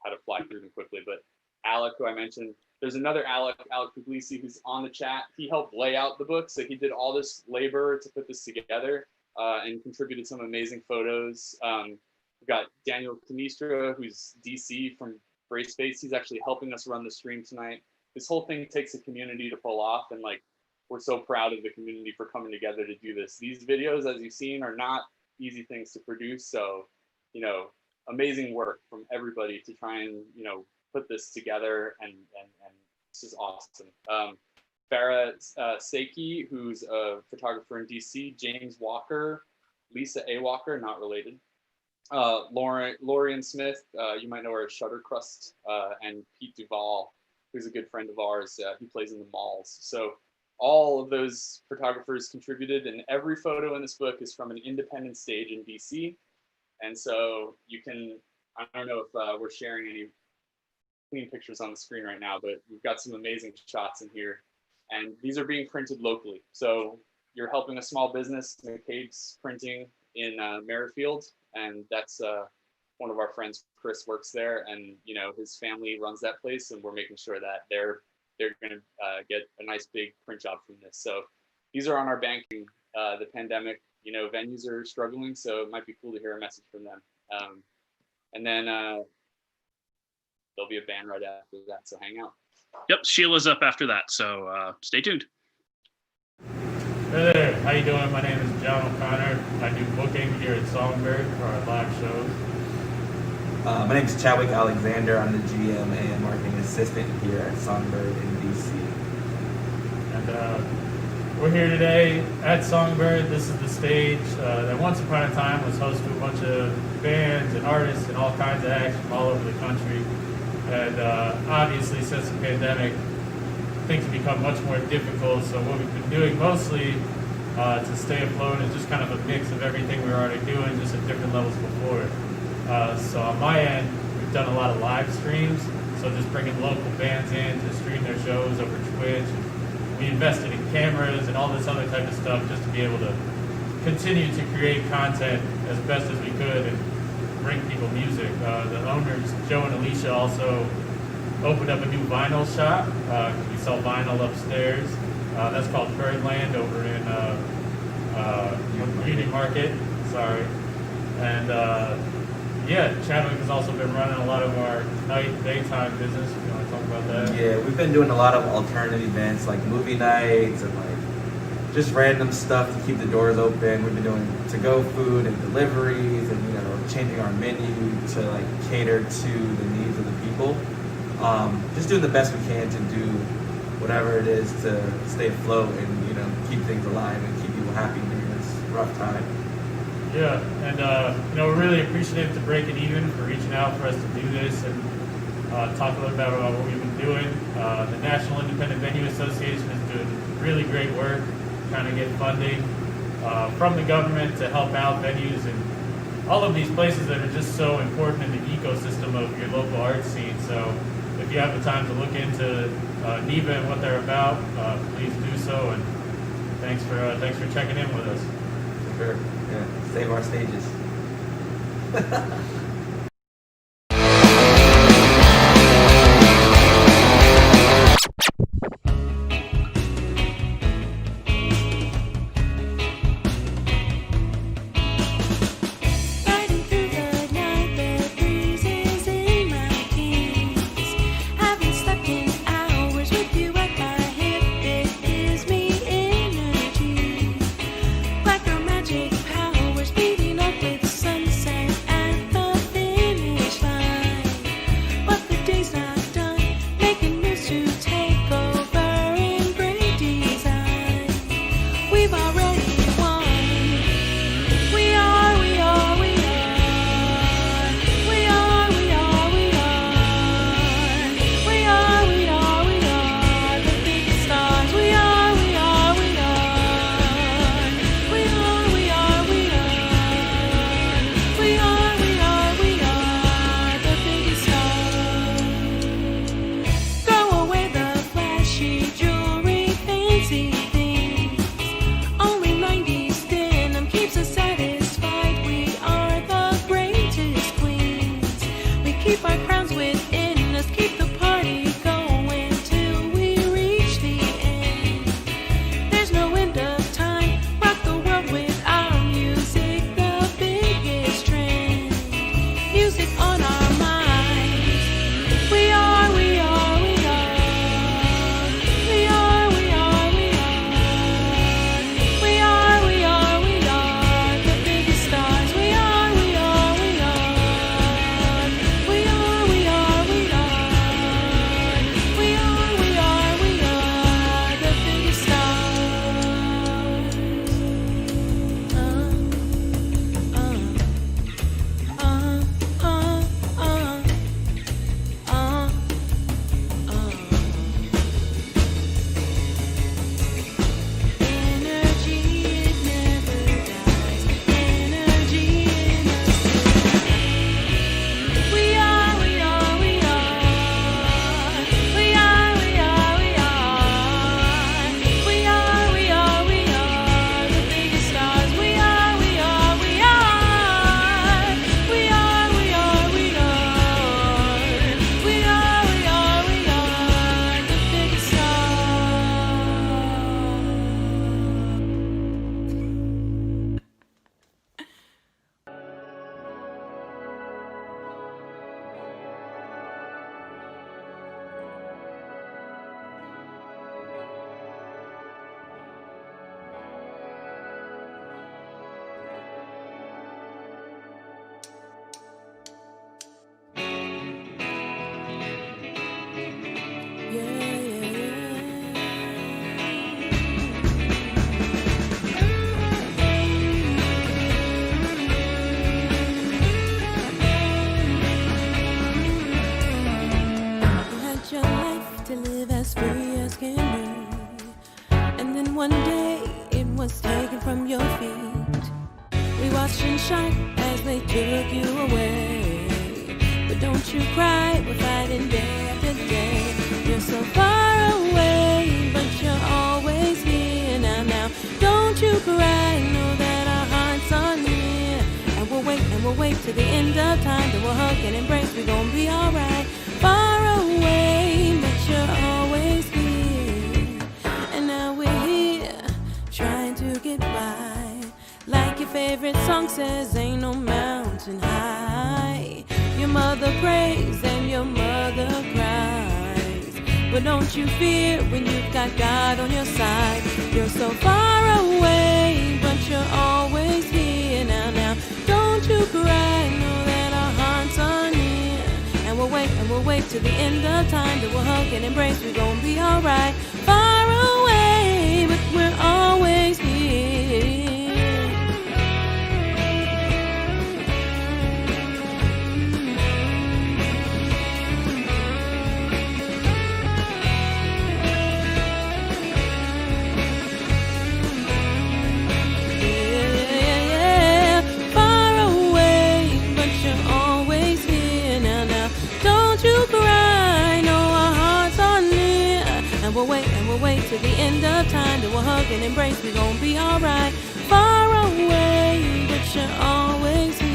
how to fly through them quickly, but Alec, who I mentioned, there's another Alec Puglisi, who's on the chat. He helped lay out the book, so he did all this labor to put this together and contributed some amazing photos. We've got Daniel Canistra, who's DC from Gray Space. He's actually helping us run the stream tonight. This whole thing takes a community to pull off, and like, we're so proud of the community for coming together to do this. These videos, as you've seen, are not easy things to produce. So, amazing work from everybody to try and, put this together, and this is awesome. Farah Seiki, who's a photographer in DC, James Walker, Lisa A. Walker, not related, Lorian Smith, you might know her as Shuttercrust, and Pete Duvall, who's a good friend of ours. He plays in the malls. So all of those photographers contributed, and every photo in this book is from an independent stage in DC. And so you can, I don't know if we're sharing any clean pictures on the screen right now, but we've got some amazing shots in here, and these are being printed locally. So you're helping a small business, McCabe's Printing in Merrifield, and that's one of our friends, Chris, works there, and his family runs that place, and we're making sure that they're going to get a nice big print job from this. So these are on our banking. The pandemic, venues are struggling, so it might be cool to hear a message from them. And then there'll be a band right after that, so hang out. Yep, Sheila's up after that, so stay tuned. Hey there, how you doing? My name is John O'Connor. I do booking here at Songbird for our live shows. My name is Chadwick Alexander. I'm the GM and marketing assistant here at Songbird in DC. And we're here today at Songbird. This is the stage that once upon a time was host to a bunch of bands and artists and all kinds of acts from all over the country. And obviously, since the pandemic, things have become much more difficult. So what we've been doing mostly to stay afloat is just kind of a mix of everything we were already doing, just at different levels before. So on my end, we've done a lot of live streams. So just bringing local bands in to stream their shows over Twitch. We invested in cameras and all this other type of stuff just to be able to continue to create content as best as we could and bring people music. The owners, Joe and Alicia, also opened up a new vinyl shop. We sell vinyl upstairs. That's called Birdland over in Union Market. Sorry. And Chadwick has also been running a lot of our daytime business. If you want to talk about that? Yeah, we've been doing a lot of alternative events like movie nights and like just random stuff to keep the doors open. We've been doing to-go food and deliveries and changing our menu to like cater to the needs of the people. Just doing the best we can to do whatever it is to stay afloat and keep things alive and keep people happy during this rough time. Yeah, and we're really appreciative to Break It Even for reaching out for us to do this and talk a little bit about what we've been doing. The National Independent Venue Association is doing really great work trying to get funding from the government to help out venues and all of these places that are just so important in the ecosystem of your local art scene. So if you have the time to look into NIVA and what they're about, please do so. And thanks for checking in with us. Sure. Yeah. Save our stages. away. But don't you cry, we're fighting day after day. You're so far away, but you're always here now. Don't you cry, know that our hearts are near. And we'll wait till the end of time. Then we'll hug and embrace, we're gonna be alright. Far away, but you're always here. And now we're here, trying to get by. Like your favorite song says, ain't no mountain high. Your mother prays and your mother cries. But don't you fear when you've got God on your side. You're so far away, but you're always here now. Don't you cry, know that our hearts are near. And we'll wait till the end of time. Then we'll hug and embrace, we're gonna be alright. Far away, but we're always here. We'll wait till the end of time. Then we'll hug and embrace, we're gonna be alright. Far away, but you're always here.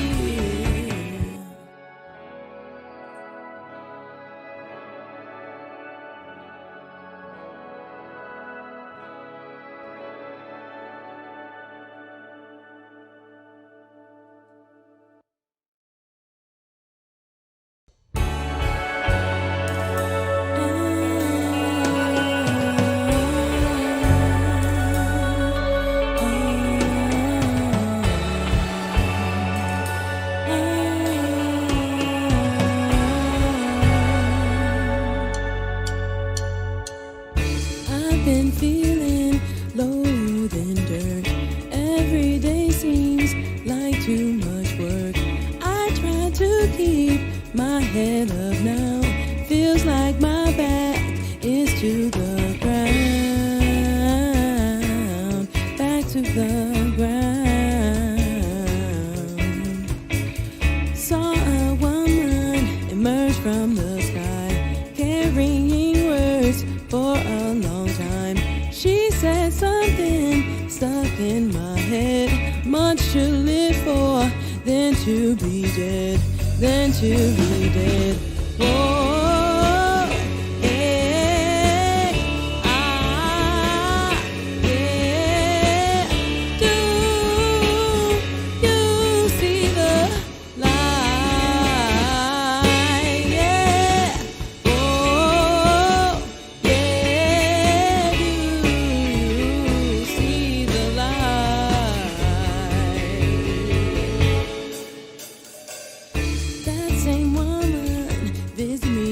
Visit me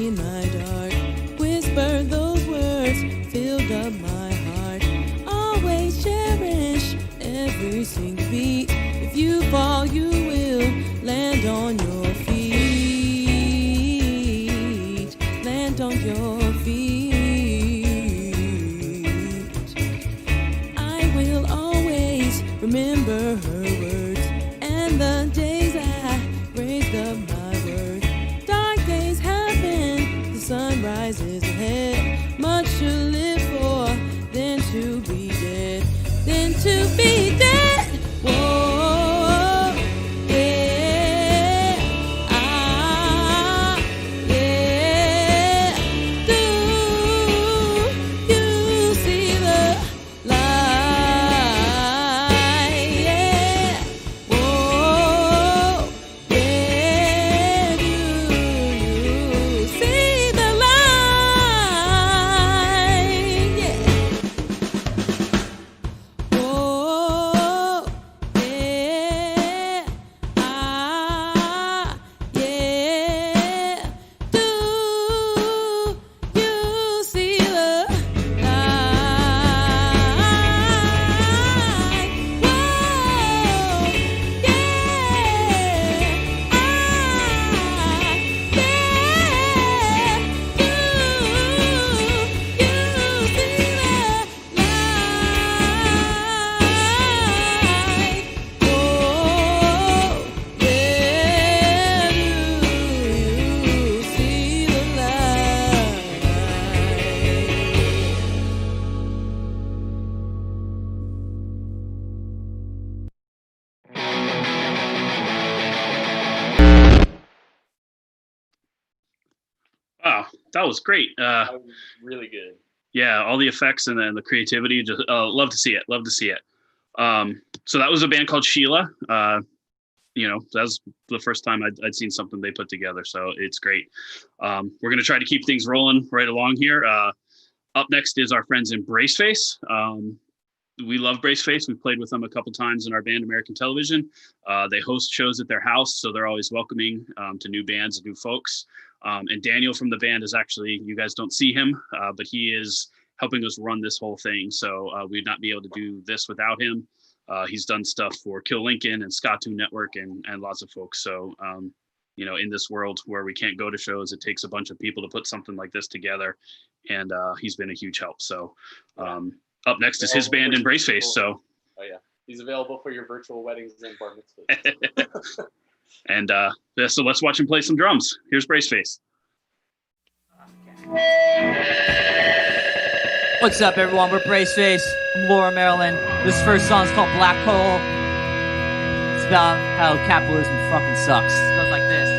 Wow, that was great. That was really good. Yeah, all the effects and then the creativity. Just love to see it. Love to see it. So that was a band called Sheila. That was the first time I'd seen something they put together. So it's great. We're going to try to keep things rolling right along here. Up next is our friends in Braceface. We love Braceface. We've played with them a couple times in our band, American Television. They host shows at their house, so they're always welcoming to new bands and new folks. And Daniel from the band is actually, you guys don't see him, but he is helping us run this whole thing. So we'd not be able to do this without him. He's done stuff for Kill Lincoln and Scottoon Network and lots of folks. So, in this world where we can't go to shows, it takes a bunch of people to put something like this together. And he's been a huge help. So up next is his band in Braceface. So, oh yeah, he's available for your virtual weddings and bar mitzvahs. And so let's watch him play some drums. Here's Braceface. What's up, everyone? We're Braceface from Laura, Maryland. This first song is called Black Hole. It's about how capitalism fucking sucks. It goes like this.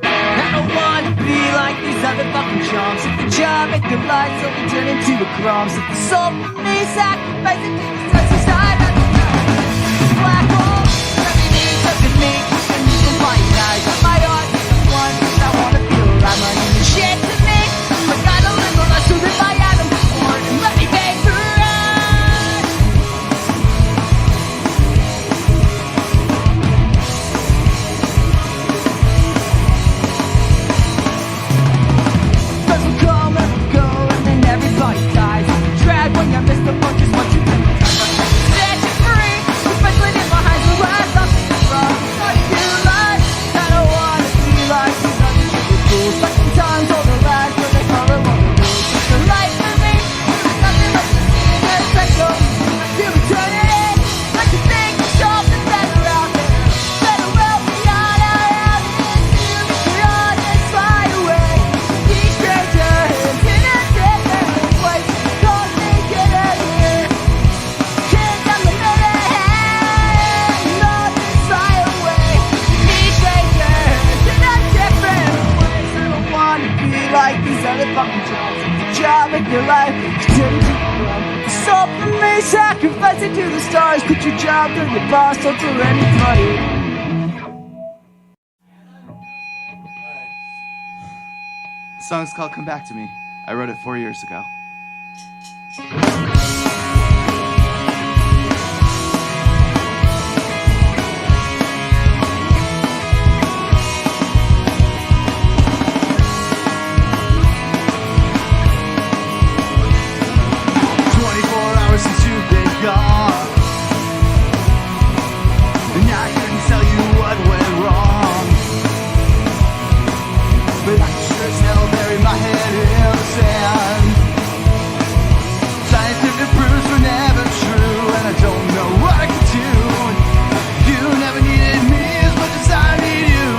I don't want to be like these other fucking chumps. If the job make their lives only turn into the crumbs. If the soul for me sacrifice it to the sunset side, I don't know. Black hole, everything doesn't make and you can find eyes on my heart. The one thing I want to feel right. My name is shit to me. I gotta live a life so that my atoms are born and let me vaporize. First we come and we go and then everybody dies. Drag when you miss the punches, what you think? Set you free, especially if my hands are right. Nothing is wrong, not you life. I don't wanna be like these other stupid fools. Like sometimes all the lies where they follow all the rules. It's the life for me, there's nothing like to see that cycle. To eternity, like to think there's something better out there. Better well beyond our evidence. To be honest, fly away. Each stranger is in a different place. Don't think it here. Can't come to know the hand. Nothing fly away. Each stranger is in a different place. I don't wanna be like these other fucking jobs. The job of your life, continue to run. So for me, sacrifice it to the stars. Quit your job, throw your boss, don't tell anybody. The song's called Come Back to Me. I wrote it 4 years ago. Since you've been gone, and I couldn't tell you what went wrong, but I sure as hell buried my head in the sand. Scientific proofs were never true, and I don't know what I could do. You never needed me as much as I need you.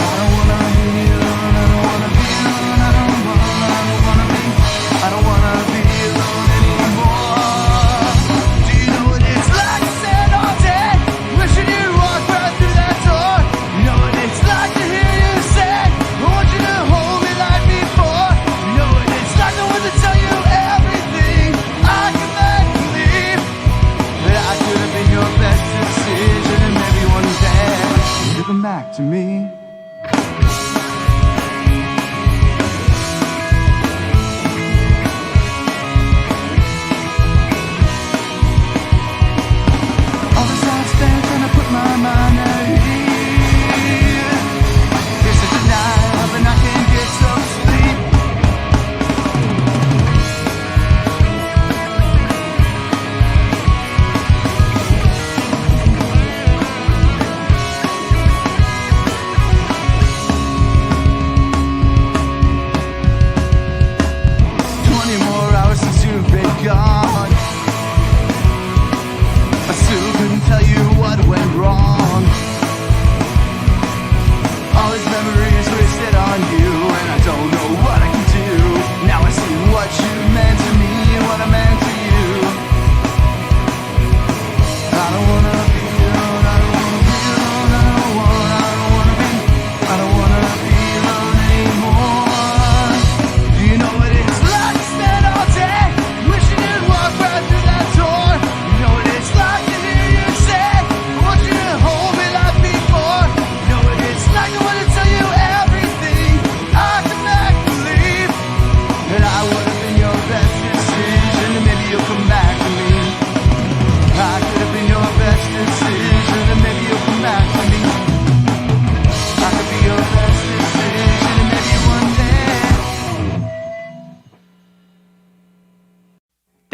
I don't wanna be alone, I don't wanna be alone, I don't wanna be, I don't wanna be alone anymore. Do you know what it's like to stand all day, wishing you'd walk right through that door? You know what it's like to hear you say, I want you to hold me like before. You know what it's like to want to tell you everything. I can make believe that I could have been your best decision, and maybe one day you'll come back to me. All this time spent trying to put my mind at ease. It's such a night, but I can't get some sleep.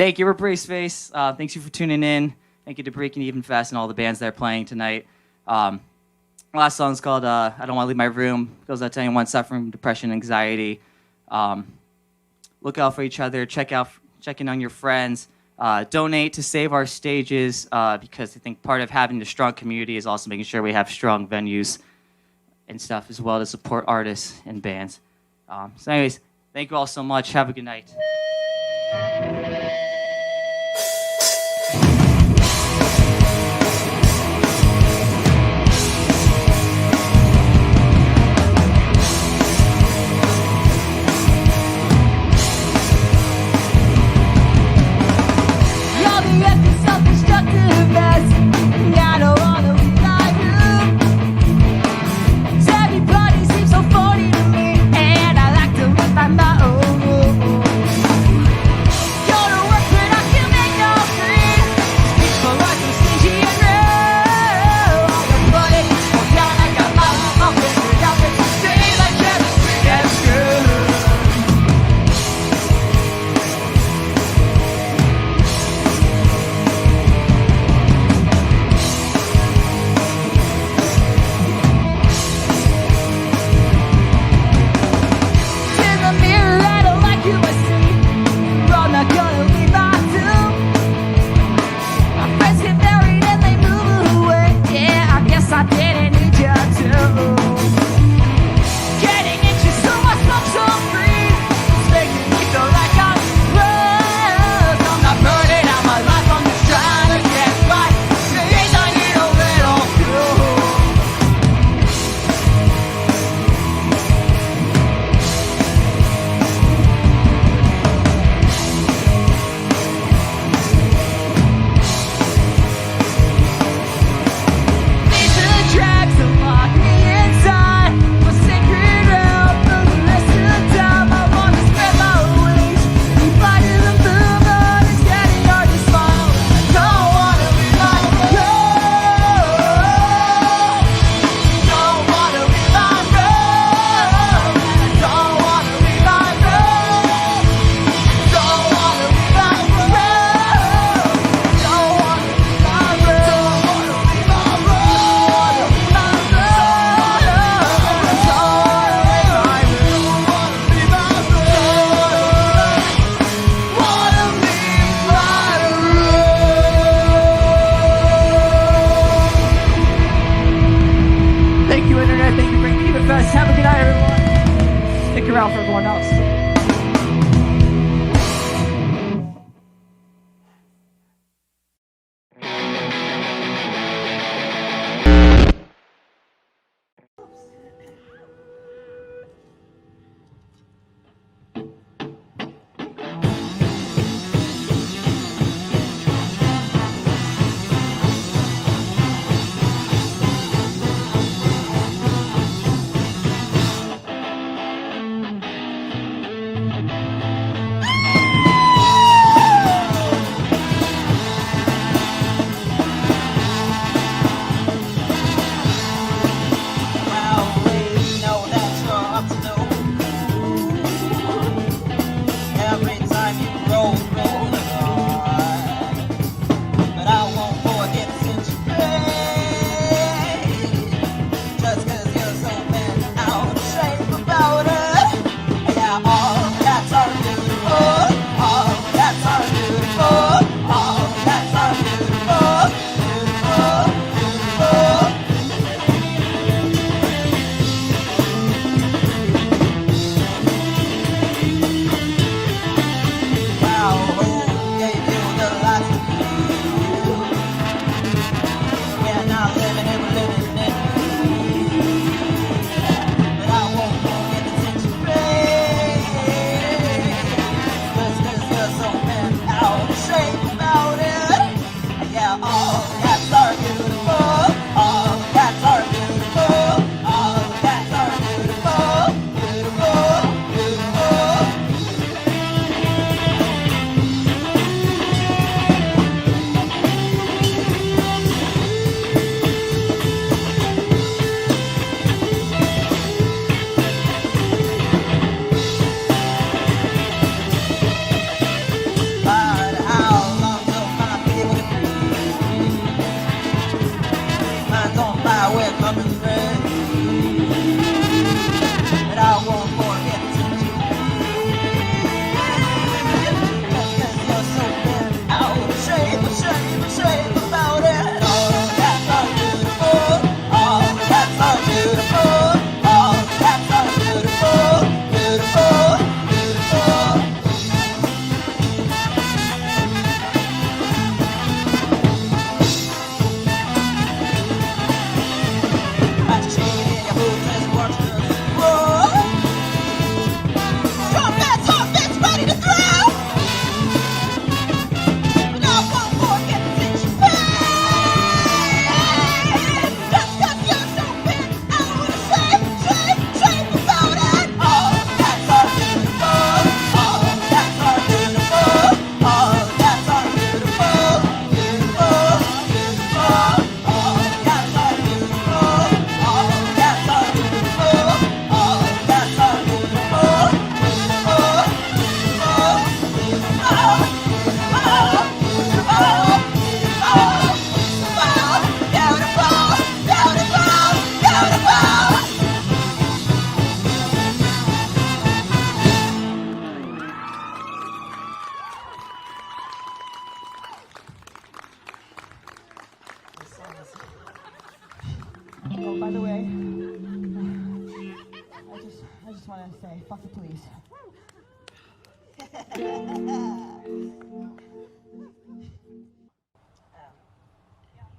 Thank you, we're Braceface. Thanks you for tuning in. Thank you to Breaking Even Fest and all the bands that are playing tonight. Last song's called I Don't Want to Leave My Room. It goes out to anyone suffering from depression and anxiety. Look out for each other. Check in on your friends. Donate to save our stages because I think part of having a strong community is also making sure we have strong venues and stuff as well to support artists and bands. So anyways, thank you all so much. Have a good night. Oh, by the way, I just want to say, fuck the police.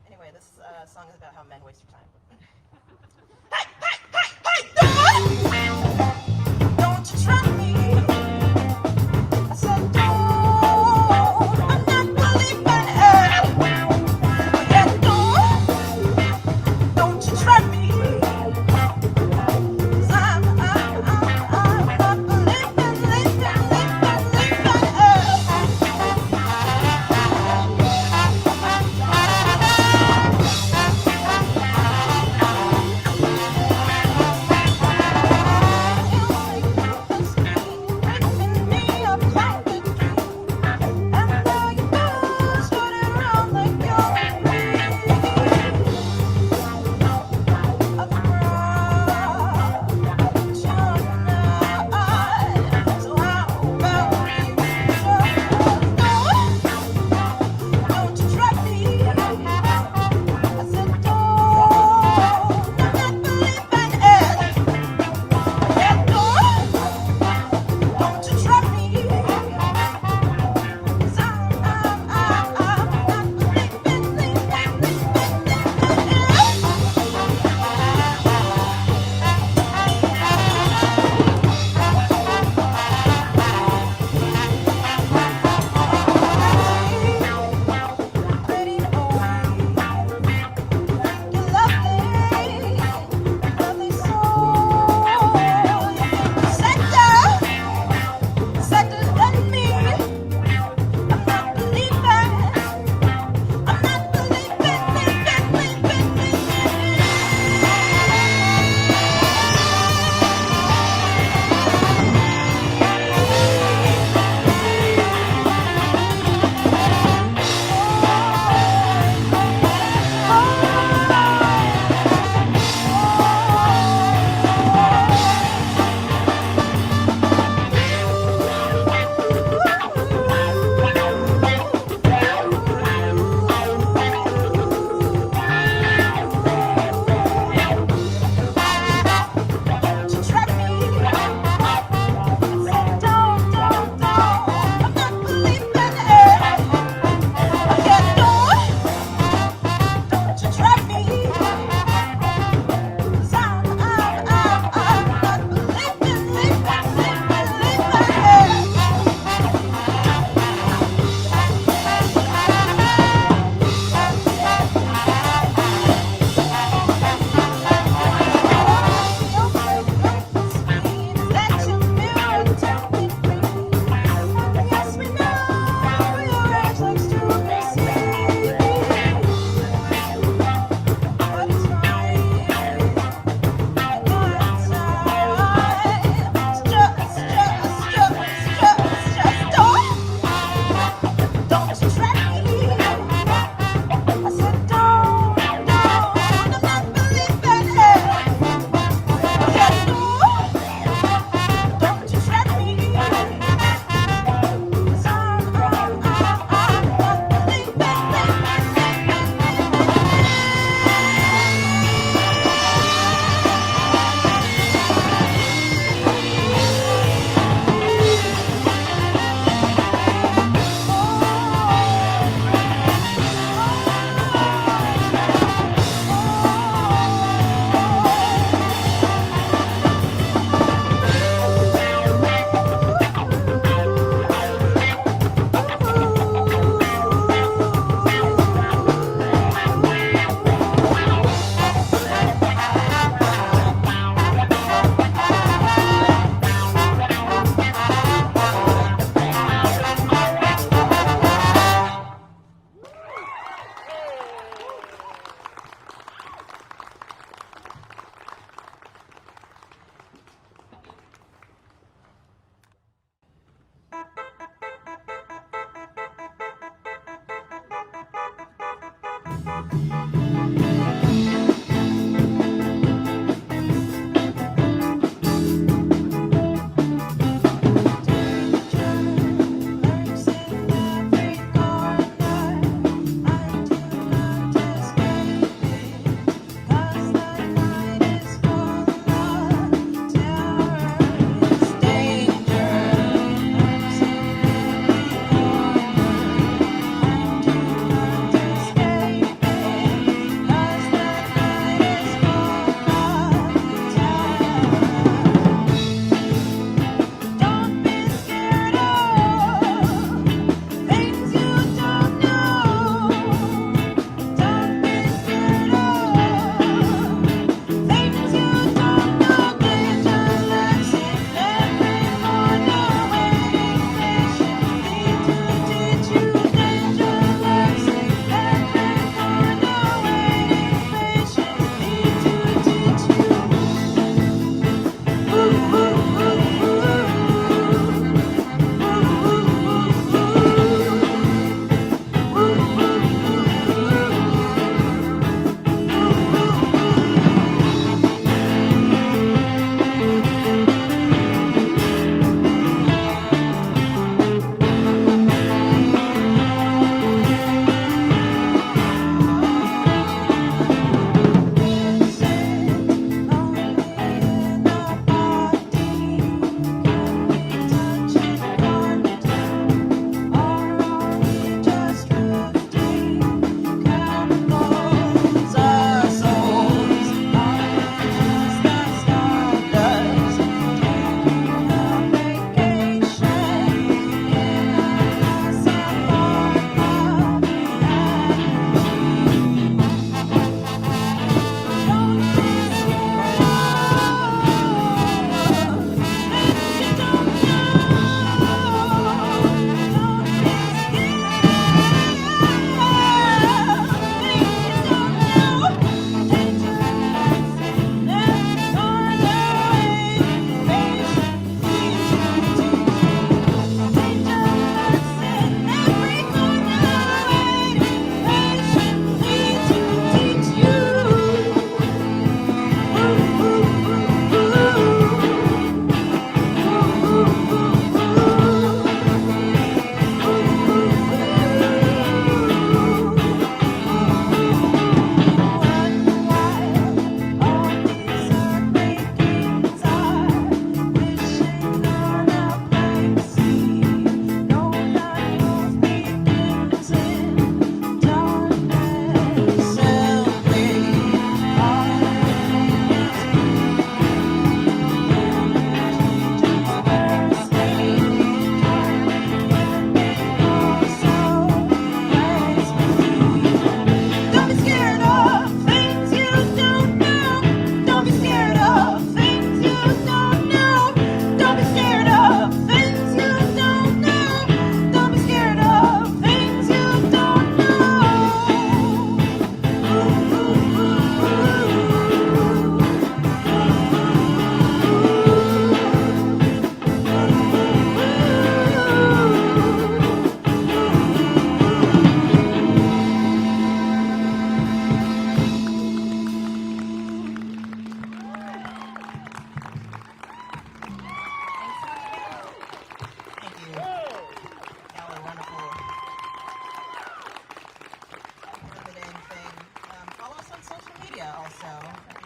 Anyway, this song is about how men waste your time. Don't you try me. I said, don't. I'm not believing it. Yeah, don't you try me. 'Cause I'm not believing it.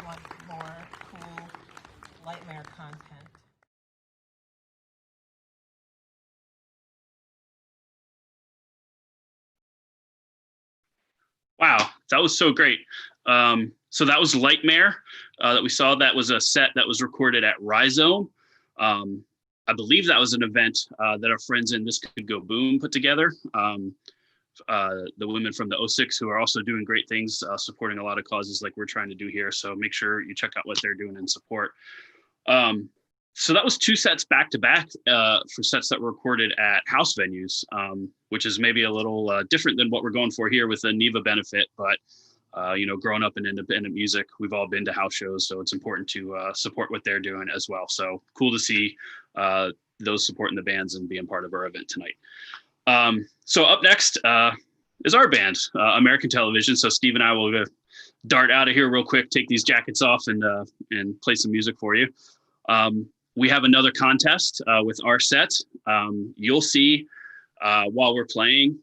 want more cool Lightmare content. Wow, that was so great. So that was Lightmare that we saw. That was a set that was recorded at Rhizome. I believe that was an event that our friends in This Could Go Boom put together. The women from the 06 who are also doing great things, supporting a lot of causes like we're trying to do here. So make sure you check out what they're doing and support. So that was 2 sets back to back for sets that were recorded at house venues, which is maybe a little different than what we're going for here with the NIVA benefit. But, growing up in independent music, we've all been to house shows. So it's important to support what they're doing as well. So cool to see those supporting the bands and being part of our event tonight. So up next is our band, American Television. So Steve and I will go dart out of here real quick, take these jackets off and play some music for you. We have another contest with our set. You'll see while we're playing,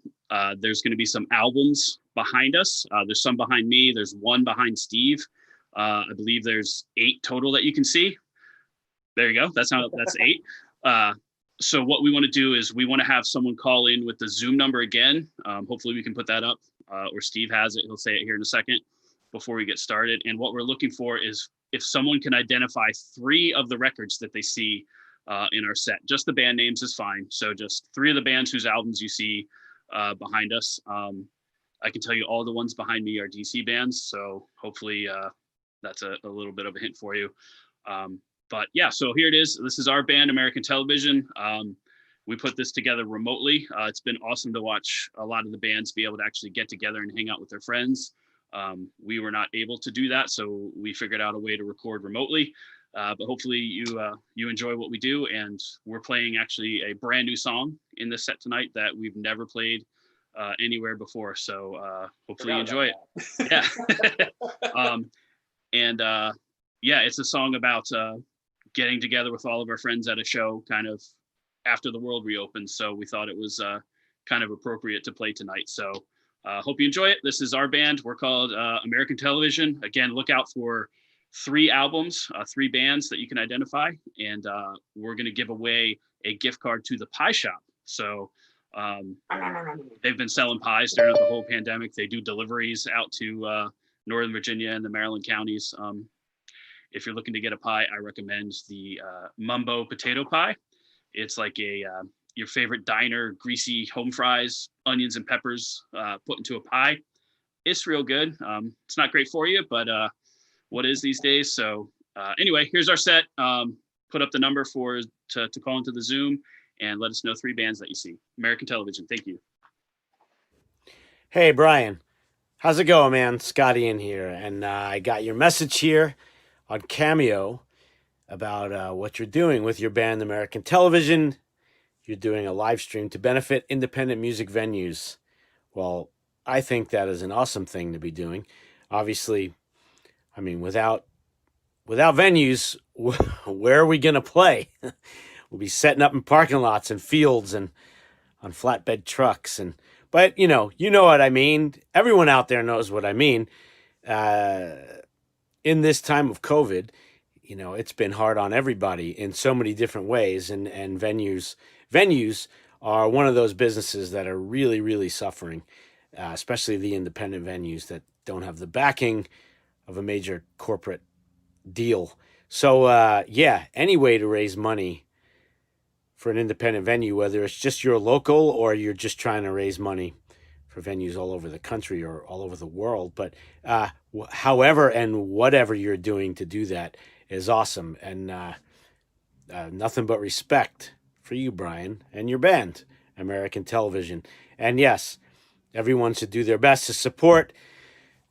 there's going to be some albums behind us. There's some behind me. There's one behind Steve. I believe there's 8 total that you can see. There you go. That's 8. So what we want to do is we want to have someone call in with the Zoom number again. Hopefully we can put that up, or Steve has it. He'll say it here in a second before we get started. And what we're looking for is if someone can identify 3 of the records that they see in our set. Just the band names is fine. So just 3 of the bands whose albums you see behind us. I can tell you all the ones behind me are DC bands. So hopefully that's a little bit of a hint for you. But yeah, so here it is. This is our band, American Television. We put this together remotely. It's been awesome to watch a lot of the bands be able to actually get together and hang out with their friends. We were not able to do that, so we figured out a way to record remotely. But hopefully you enjoy what we do, and we're playing actually a brand new song in this set tonight that we've never played anywhere before. So hopefully you enjoy it. Yeah. Yeah, it's a song about getting together with all of our friends at a show kind of after the world reopens. So we thought it was kind of appropriate to play tonight. So hope you enjoy it. This is our band. We're called American Television. Again, look out for 3 albums, 3 bands that you can identify. And we're going to give away a gift card to the pie shop. So they've been selling pies during the whole pandemic. They do deliveries out to Northern Virginia and the Maryland counties. If you're looking to get a pie, I recommend the Mumbo potato pie. It's like your favorite diner, greasy home fries, onions and peppers put into a pie. It's real good. It's not great for you, but what is these days? So anyway, here's our set. Put up the number to call into the Zoom and let us know 3 bands that you see. American Television. Thank you. Hey, Brian. How's it going, man? Scotty in here. And I got your message here on Cameo about what you're doing with your band, American Television. You're doing a live stream to benefit independent music venues. Well, I think that is an awesome thing to be doing. Obviously, I mean, without venues, where are we going to play? We'll be setting up in parking lots and fields and on flatbed trucks. But you know what I mean. Everyone out there knows what I mean. In this time of COVID, it's been hard on everybody in so many different ways. And venues are one of those businesses that are really, really suffering, especially the independent venues that don't have the backing of a major corporate deal. So, any way to raise money for an independent venue, whether it's just your local or you're just trying to raise money for venues all over the country or all over the world. But however and whatever you're doing to do that is awesome. And nothing but respect for you, Brian, and your band, American Television. And yes, everyone should do their best to support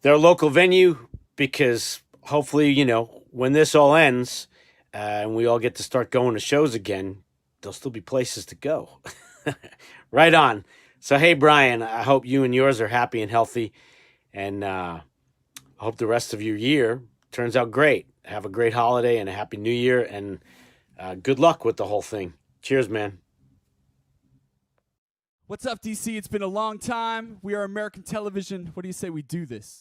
their local venue because hopefully, when this all ends and we all get to start going to shows again, there'll still be places to go. Right on. So, hey, Brian, I hope you and yours are happy and healthy. And I hope the rest of your year turns out great. Have a great holiday and a happy new year. And good luck with the whole thing. Cheers, man. What's up, DC? It's been a long time. We are American Television. What do you say we do this?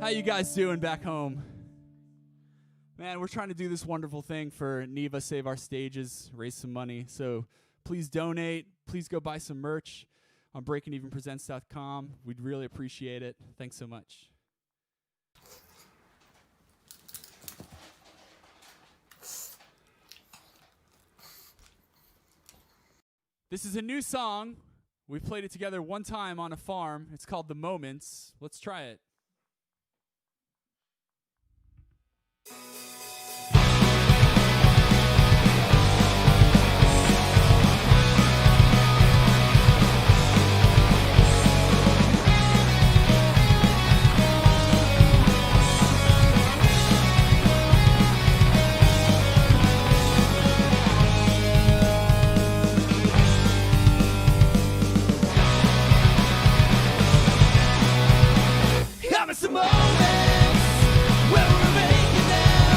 How you guys doing back home? Man, we're trying to do this wonderful thing for NIVA, Save Our Stages, raise some money. So please donate. Please go buy some merch on breakingevenpresents.com. We'd really appreciate it. Thanks so much. This is a new song. We played it together one time on a farm. It's called The Moments. Let's try it. Having some moments where we're making them.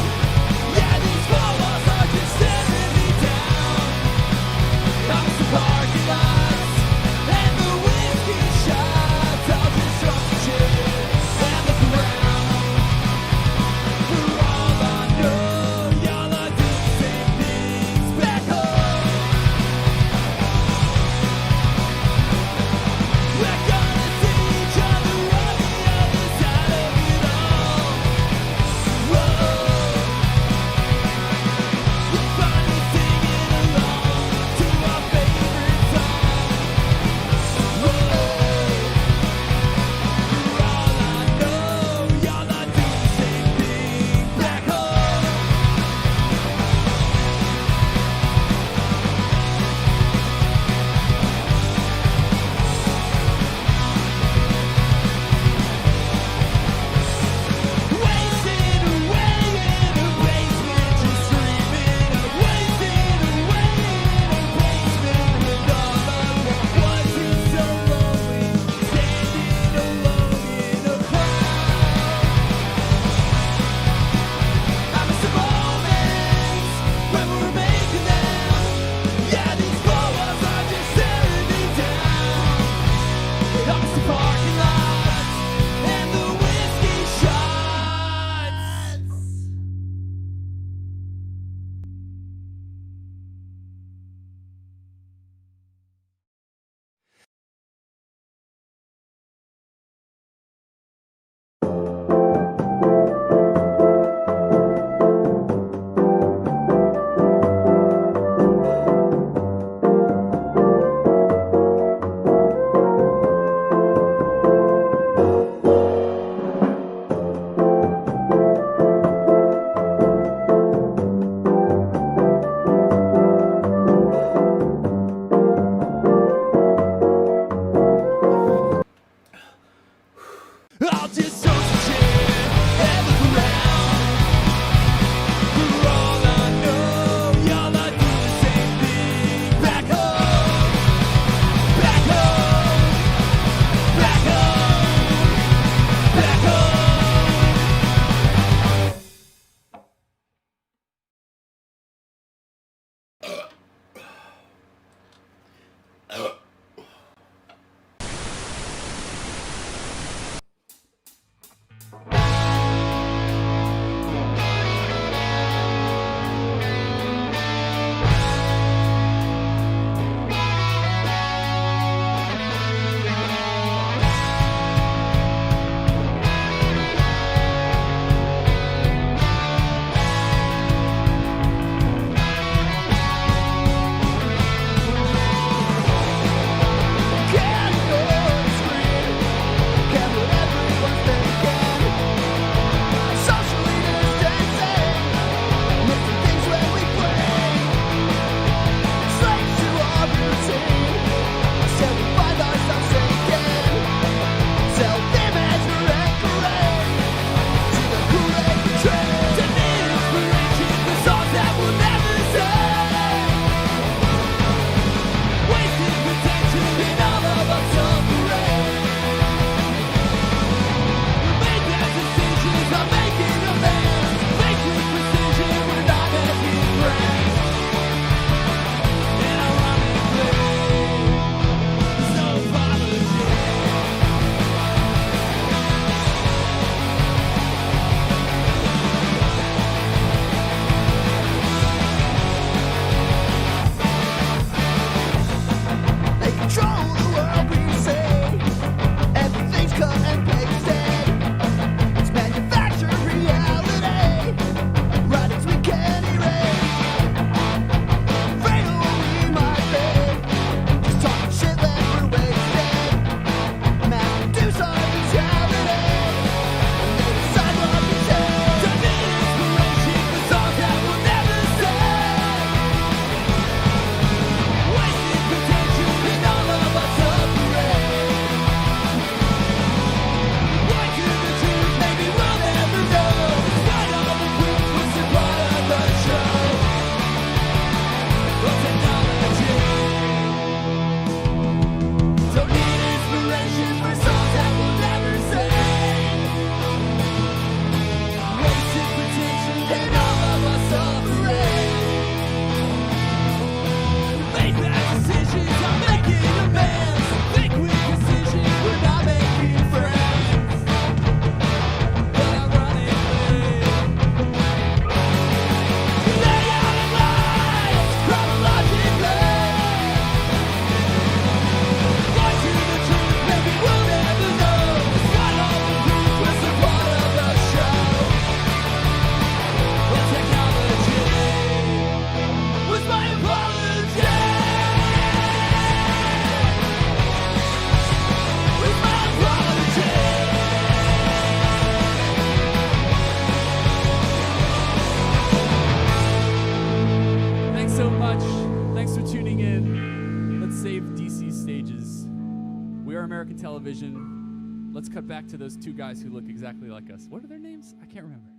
Television. Let's cut back to those two guys who look exactly like us. What are their names? I can't remember.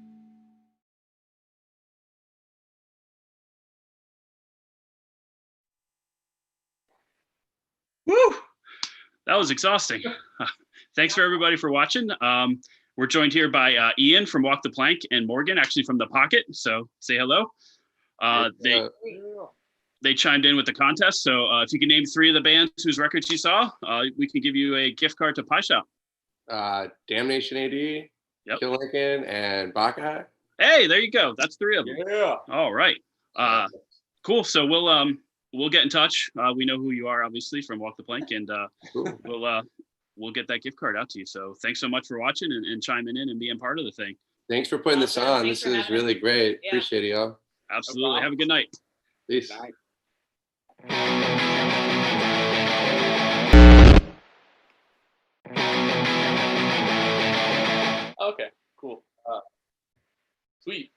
Woo! That was exhausting. Thanks for everybody for watching. We're joined here by Ian from Walk the Plank and Morgan, actually from The Pocket. So say hello. They chimed in with the contest. So if you can name 3 of the bands whose records you saw, we can give you a gift card to Pie Shop. Damnation AD, Kill Lincoln, and Baka. Hey, there you go. That's 3 of them. Yeah. All right. Cool. So we'll get in touch. We know who you are, obviously, from Walk the Plank, and we'll get that gift card out to you. So thanks so much for watching and chiming in and being part of the thing. Thanks for putting this on. This is really great. Yeah. Appreciate it, y'all. Absolutely. No Have a good night. Peace. Okay, cool. Sweet.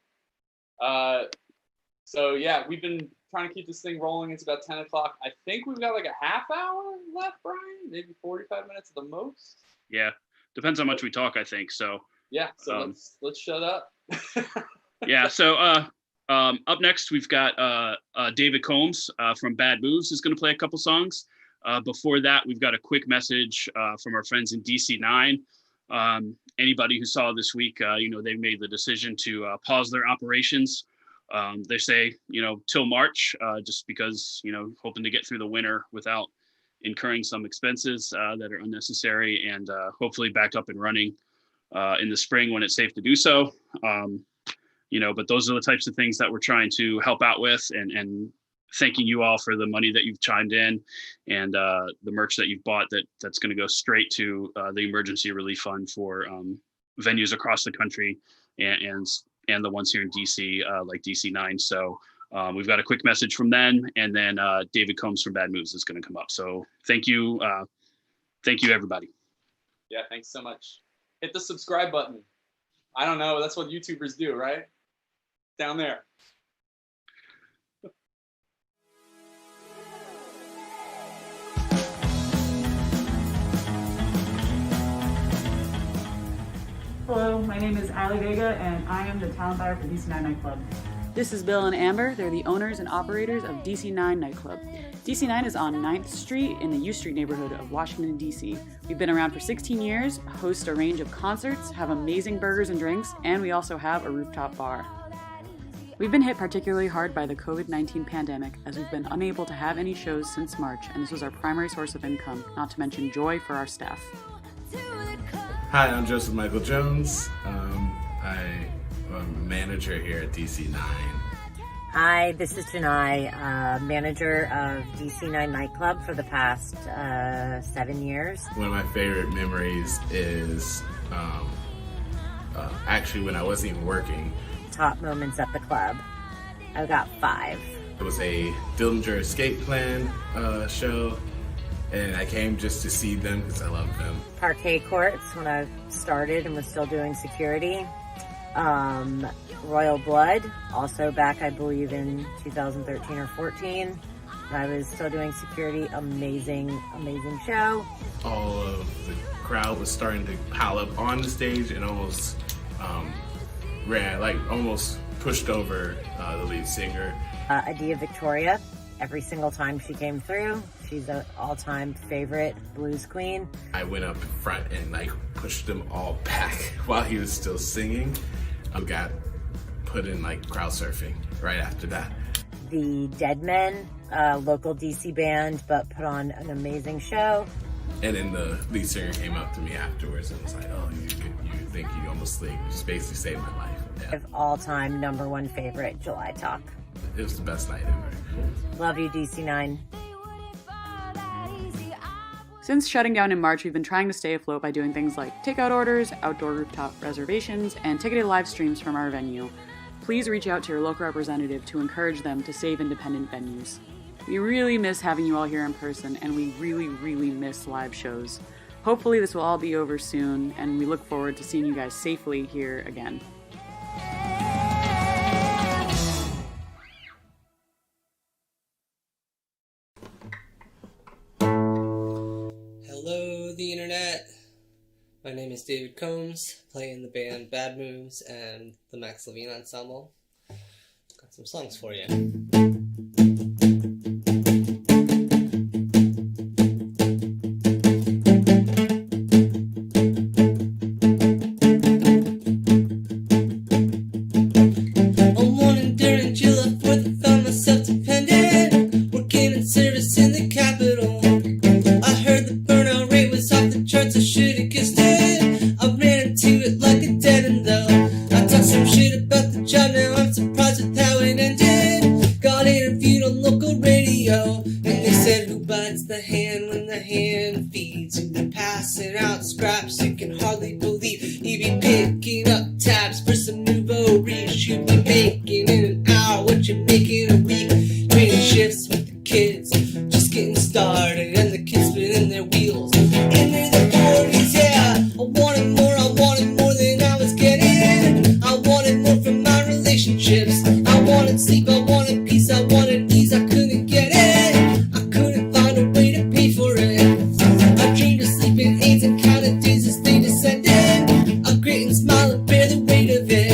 So yeah, we've been trying to keep this thing rolling. It's about 10 o'clock. I think we've got like a half hour left, Brian. Maybe 45 minutes at the most. Yeah. Depends how much we talk, I think. So yeah. So let's shut up. Yeah. So up next we've got David Combs from Bad Moves is going to play a couple songs. Before that, we've got a quick message from our friends in DC9. Anybody who saw this week, they made the decision to pause their operations. They say, till March, just because, hoping to get through the winter without incurring some expenses that are unnecessary, and hopefully back up and running in the spring when it's safe to do so. But those are the types of things that we're trying to help out with, and thanking you all for the money that you've chimed in and the merch that you've bought that's going to go straight to the emergency relief fund for venues across the country and the ones here in DC, like DC9. So we've got a quick message from them, and then David Combs from Bad Moves is going to come up. So thank you, everybody. Yeah, thanks so much. Hit the subscribe button. I don't know, that's what YouTubers do, right? Down there. Hello, my name is Ali Vega, and I am the talent buyer for DC9 Nightclub. This is Bill and Amber. They're the owners and operators of DC9 Nightclub. DC9 is on 9th Street in the U Street neighborhood of Washington, D.C. We've been around for 16 years, host a range of concerts, have amazing burgers and drinks, and we also have a rooftop bar. We've been hit particularly hard by the COVID-19 pandemic, as we've been unable to have any shows since March, and this was our primary source of income, not to mention joy for our staff. Hi, I'm Joseph Michael Jones. I'm a manager here at DC9. Hi, this is Janai, manager of DC9 Nightclub for the past 7 years. One of my favorite memories is actually when I wasn't even working. Top moments at the club. I've got 5. It was a Dillinger Escape Plan show, and I came just to see them because I love them. Parquet courts when I started and was still doing security. Royal Blood, also back I believe in 2013 or 14. I was still doing security. Amazing show. All of the crowd was starting to pile up on the stage and almost almost pushed over the lead singer. Adia Victoria, every single time she came through. She's an all-time favorite blues queen. I went up in front and pushed them all back while he was still singing. I got put in crowd surfing right after that. The Dead Men, local DC band, but put on an amazing show. And then the lead singer came up to me afterwards and was like, "Oh, you think you almost you just basically saved my life." Yeah. All-time #1 favorite, July Talk. It was the best night ever. Love you, DC9. Since shutting down in March, we've been trying to stay afloat by doing things like takeout orders, outdoor rooftop reservations, and ticketed live streams from our venue. Please reach out to your local representative to encourage them to save independent venues. We really miss having you all here in person, and we really, really miss live shows. Hopefully this will all be over soon, and we look forward to seeing you guys safely here again. Hello, the internet. My name is David Combs, play in the band Bad Moves and the Max Levine Ensemble. Got some songs for you. On one enduring Sheila, fourth, I found myself dependent, working in service in the capital. I heard the burnout rate was off the charts, I should've guessed it. I ran into it like a dead end though. I talked some shit about the job, now I'm surprised with how it ended. Got interviewed on local radio, and they said, who bites the hand when the hand feeds? Who be passing out scraps you can hardly believe? You be picking up tabs for some nouveau riche. You be making in an hour what you're making a week. Trading shifts with the kids, just getting started, and the kids spinning their wheels. In their 40s, yeah. I wanted more than I was getting. I wanted more from my relationships. I wanted sleep, I wanted peace, I wanted ease. I couldn't get it, I couldn't find a way to pay for it. I dreamed of sleeping aids and counted days as they descended. A grit and smile and bear the weight of it.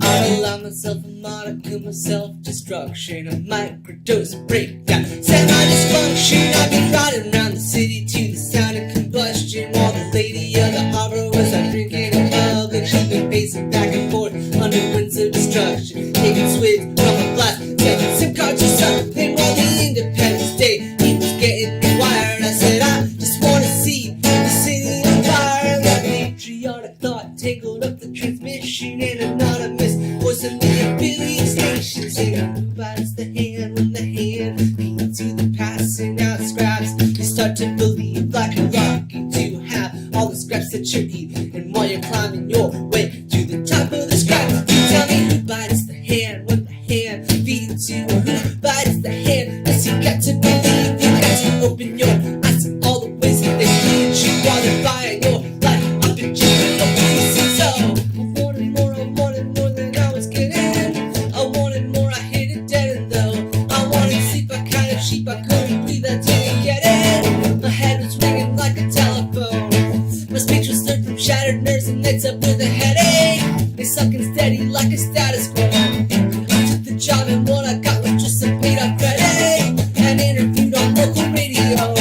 I allowed myself a modicum of self-destruction, a microdose breakdown, semi-dysfunction. I've been riding around the city to the sound of combustion, while the lady of the harbor was out drinking in public. She's been pacing back and forth under winds of destruction, taking swigs from a blast, taking SIM cards or something, while the Independence Day he was getting me wired. I said, I just want to see the city on fire. That patriotic thought tangled up the transmission, and anonymous voice in the affiliate station saying, who bites the hand when the hand feeds to the passing out scraps? You start to believe like a rocket to have all the scraps that you're eating, and while you're climbing your way to the top of the scraps, you tell me who bites the hand when the hand feeds you, or who bites the hand? Yes, you got to believe, you got to open your eyes to all the ways that they feed you while they're buying your life up and chipping up pieces. So I wanted more than I was getting. I wanted more, I hit it dead end though. I wanted sleep, I counted sheep, I couldn't believe I didn't get it. My head was ringing like a telephone. My speech was slurred from shattered nerves and nights up with a headache. They sucking steady like a status quo. I took the job and what I got was just a paid up credit, and interviewed on local radio.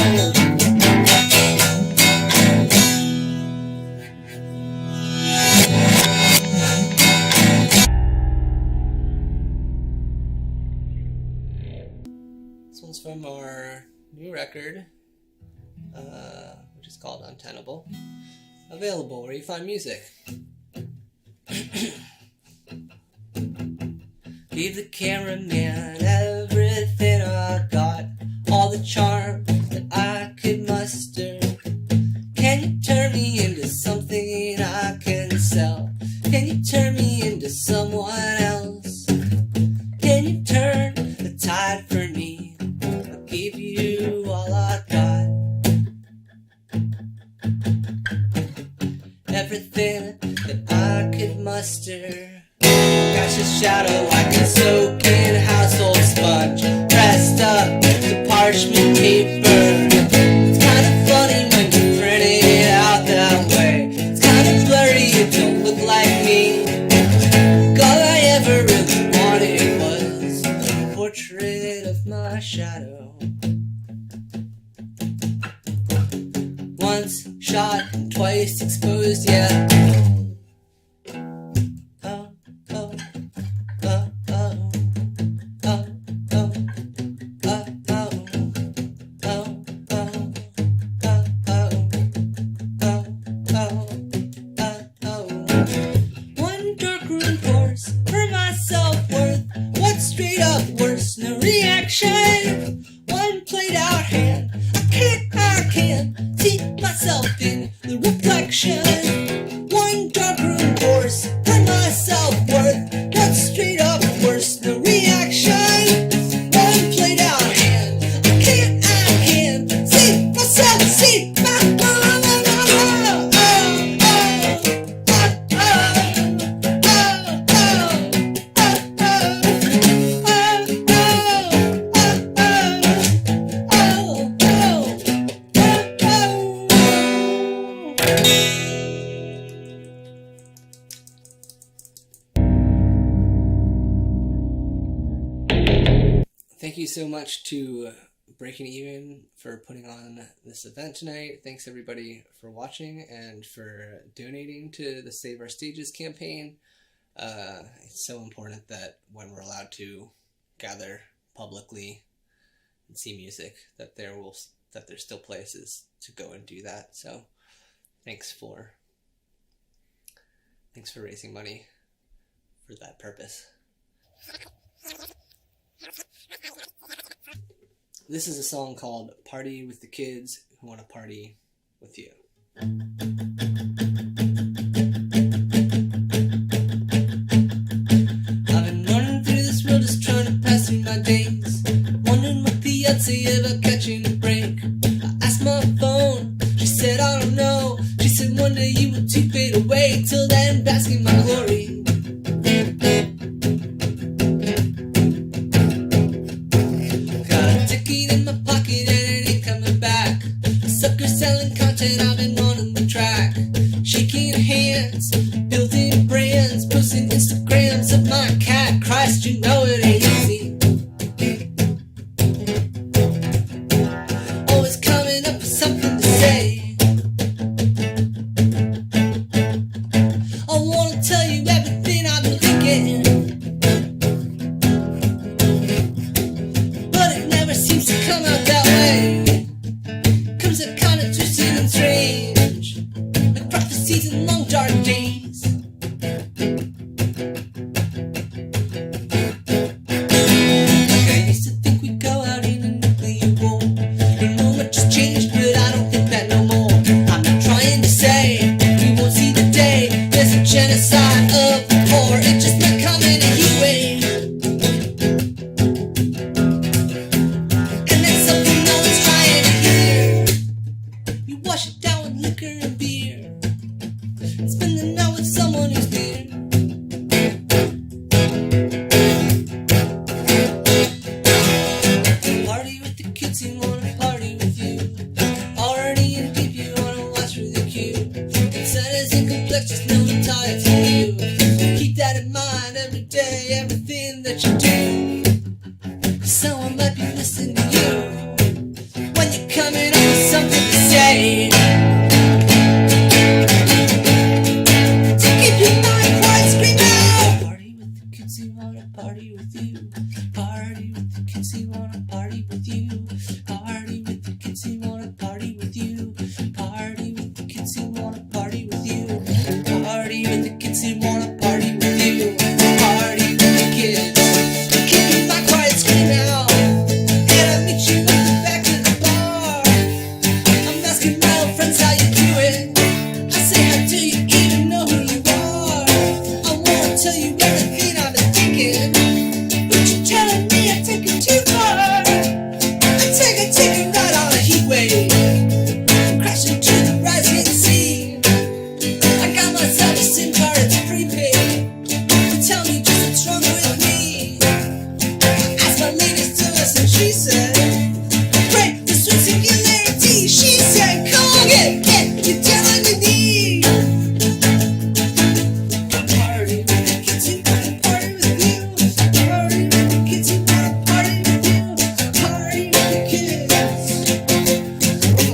This one's from our new record, which is called Untenable. Available where you find music. Gave the cameraman everything I got, all the charm that I could muster. Can you turn me into something I can sell? Can you turn me into someone else? Can you turn the tide for me? I gave you all I got. Everything that I could muster. Cast a shadow like a soaking household sponge, pressed up to parchment paper. It's kind of funny when you print it out that way. It's kind of blurry, it don't look like me. All I ever really wanted was a portrait of my shadow. Once shot, twice exposed, yeah. One dark room course for my self-worth. What's straight up worse? No reaction. One played out hand. I can't see myself in the reflection. One dark room course for my self-worth. What's straight up worse? No reaction. One played out hand. I can't see myself, see my you so much to Breaking Even for putting on this event tonight. Thanks everybody for watching and for donating to the Save Our Stages campaign. It's so important that when we're allowed to gather publicly and see music, that there's still places to go and do that. So thanks for raising money for that purpose. This is a song called Party with the Kids Who Want to Party with You. I've been running through this world just trying to pass through my days, wondering what the odds say about catching a break. I asked my phone, she said I don't know. She said one day you will too fade away, till then bask in my glory. Selling content, I've been on the track. Shaking hands, building brands, posting Instagrams of my cat. Christ, you know it ain't easy. Always coming up with something to say. I wanna tell you everything I've been thinking, but it never seems to come out that way. Comes a kind of twisted and strange, like prophecies and long dark days. I used to think we'd go out in a nuclear war. Don't know much has changed, but I don't think that no more. I'm not trying to say we won't see the day there's a genocide of the poor. It just might come in a heat wave, and that's something no one's trying to hear. You wash it down with liquor and beer, and spend the night with someone who's dear. Party with the kids who wanna party with you. Already in deep, you wanna watch through the queue. Incentives and complexions, no one tied to you. Keep that in mind every day, everything that you do. Someone might be listening to you when you're coming up with something to say. To keep your mind quiet, scream out. Party with the kids who wanna party with you. Party with the kids who wanna party with you. Party with the kids who wanna party with you. Party with the kids who wanna party with you. Party with the kids who wanna party with you. Party with the kids. Keep your mind quiet, scream out. And I'll meet you at the back of the bar. I'm asking my old friends how you doing. I say, how do you even know who you are? I wanna tell you everything I've been thinking, but you're telling me I take it too far. I take it right on a heat wave, crashing to the rising sea. I got myself a SIM card, it's prepaid, to tell me just what's wrong with me. Asked my latest to listen, she said, break the sweet singularity. She said, come on, get you down on your knees. Party with the kids who wanna party with you. Party with the kids who wanna party with you. Party with the kids.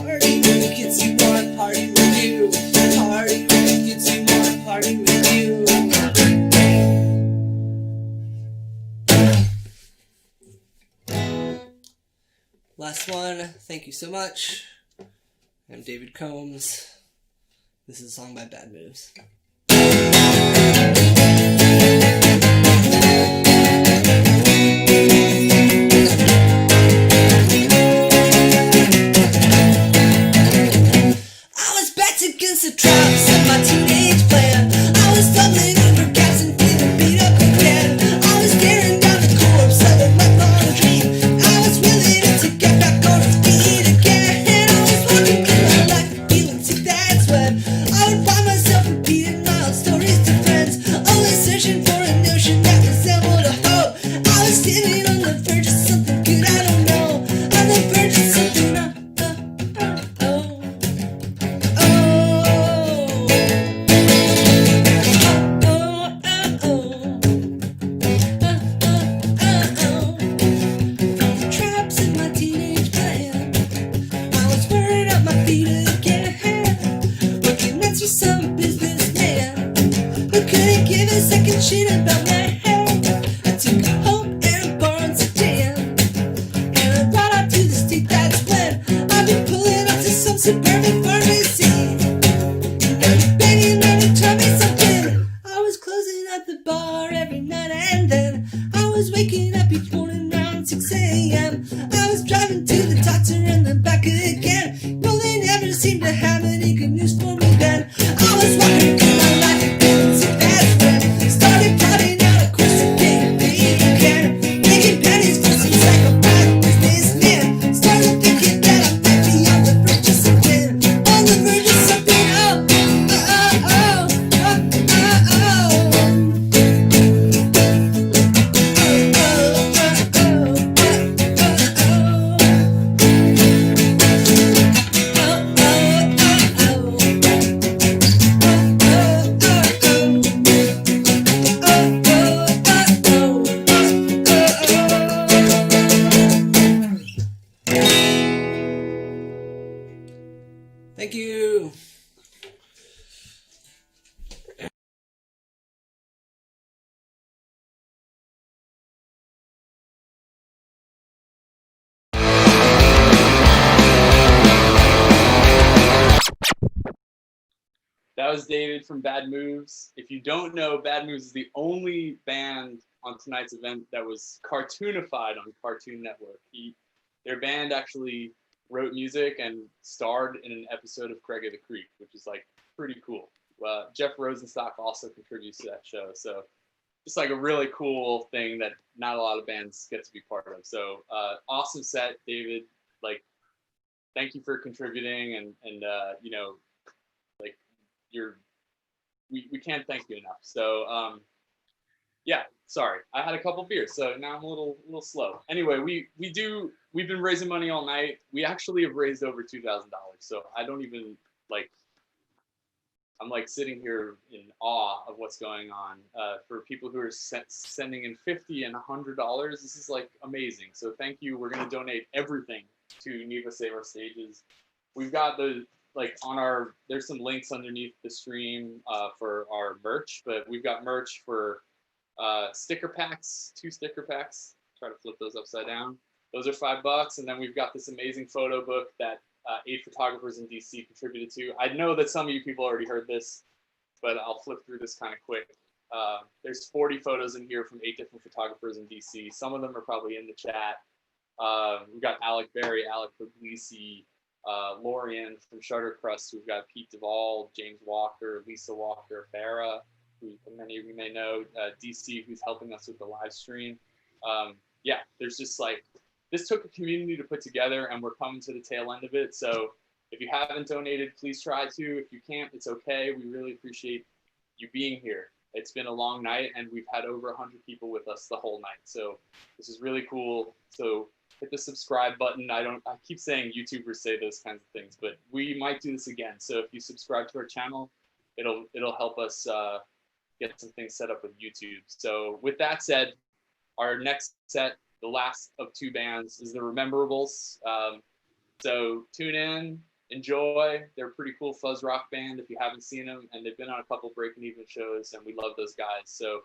Party with the kids who wanna party with you. Party with the kids who wanna party with you. Last one, thank you so much. I'm David Combs. This is a song by Bad Moves. I was backed against the traps of my teenage plan. I was stumbling over gaps and feeling beat up again. I was staring down the corpse of a lifelong dream. I was willing to get back on its feet again. And I was walking through my life feeling sick, that's when I would find myself repeating my own stories to friends, always searching for a notion that resembled a hope. I was standing on the verge of something good, I don't know. On the verge of something shit about my hair. I took it home and I borrowed some jam. And I brought out to the street, that's when I've been pulling up to some suburban pharmacy. And now you're begging me to tell me something. I was closing at the bar every night and then I was waking up each morning around 6 a.m. I was driving to the doctor and then back again. No, they never seemed to have any good news for me then. I was walking through my life and feeling so bad when started plotting out a course to get paid again. Making pennies for some psychopath businessman. Started thinking that I might be on the verge of something. On the verge of something, oh, oh, oh, oh, oh, oh. Thank you. That was David from Bad Moves. If you don't know, Bad Moves is the only band on tonight's event that was cartoonified on Cartoon Network. Their band actually wrote music and starred in an episode of Craig of the Creek, which is like pretty cool. Jeff Rosenstock also contributes to that show. So just like a really cool thing that not a lot of bands get to be part of. So awesome set, David. Like, thank you for contributing and you know, like we can't thank you enough. So yeah, sorry, I had a couple beers, so now I'm a little slow. Anyway, we've been raising money all night. We actually have raised over $2,000. So I don't even like. I'm like sitting here in awe of what's going on. For people who are sending in $50 and $100, this is like amazing. So thank you. We're gonna donate everything to NIVA Save Our Stages. We've got there's some links underneath the stream for our merch, but we've got merch for sticker packs, 2 sticker packs. Try to flip those upside down. Those are $5, and then we've got this amazing photo book that 8 photographers in DC contributed to. I know that some of you people already heard this, but I'll flip through this kind of quick. There's 40 photos in here from 8 different photographers in DC. Some of them are probably in the chat. We've got Alec Berry, Alec Puglisi, Lorian from Shuttercrust. We've got Pete Duvall, James Walker, Lisa Walker, Farah, who many of you may know, DC, who's helping us with the live stream. Yeah, there's just like, this took a community to put together, and we're coming to the tail end of it. So if you haven't donated, please try to. If you can't, it's okay. We really appreciate you being here. It's been a long night, and we've had over 100 people with us the whole night. So this is really cool. So hit the subscribe button. I keep saying YouTubers say those kinds of things, but we might do this again. So if you subscribe to our channel, it'll help us get some things set up with YouTube. So with that said, our next set, the last of 2 bands, is the Rememberables. So tune in, enjoy. They're a pretty cool fuzz rock band if you haven't seen them, and they've been on a couple Breaking Even shows, and we love those guys. So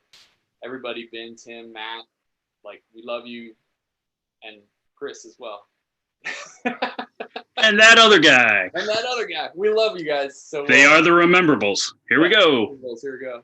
everybody, Ben, Tim, Matt, like, we love you, and Chris as well. And that other guy. And that other guy. We love you guys. So they are the Rememberables. Here we go. Here we go.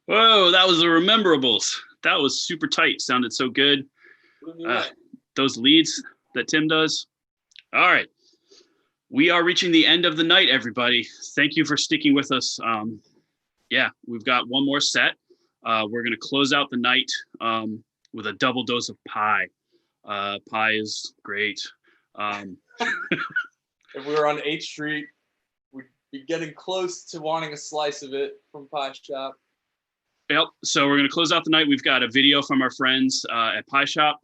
Whoa, that was the Rememberables. That was super tight. Sounded so good. Those leads that Tim does. All right. We are reaching the end of the night, everybody. Thank you for sticking with us. Yeah, we've got one more set. We're going to close out the night with a double dose of pie. Pie is great. If we were on 8th Street, we'd be getting close to wanting a slice of it from Pie Shop. Yep. So we're going to close out the night. We've got a video from our friends at Pie Shop.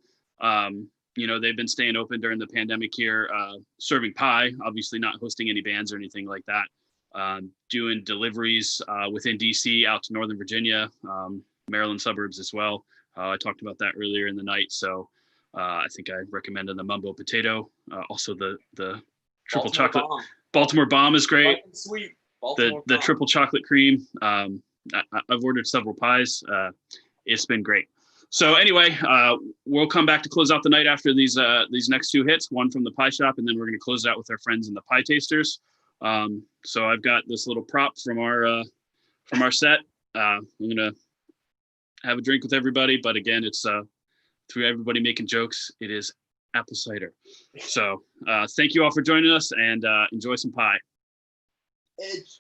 You know, they've been staying open during the pandemic here, serving pie, obviously not hosting any bands or anything like that. Doing deliveries within DC out to Northern Virginia, Maryland suburbs as well. I talked about that earlier in the night. So I think I recommended the Mumbo Potato. Also the triple Baltimore chocolate. Bomb. Baltimore Bomb is great. Fucking sweet. The Baltimore triple chocolate cream. I've ordered several pies. It's been great. So anyway, we'll come back to close out the night after these next two hits, one from the Pie Shop, and then we're going to close it out with our friends in the Pietasters. So I've got this little prop from our set. I'm going to have a drink with everybody, but again, it's through everybody making jokes. It is apple cider. So thank you all for joining us, and enjoy some pie. Edge.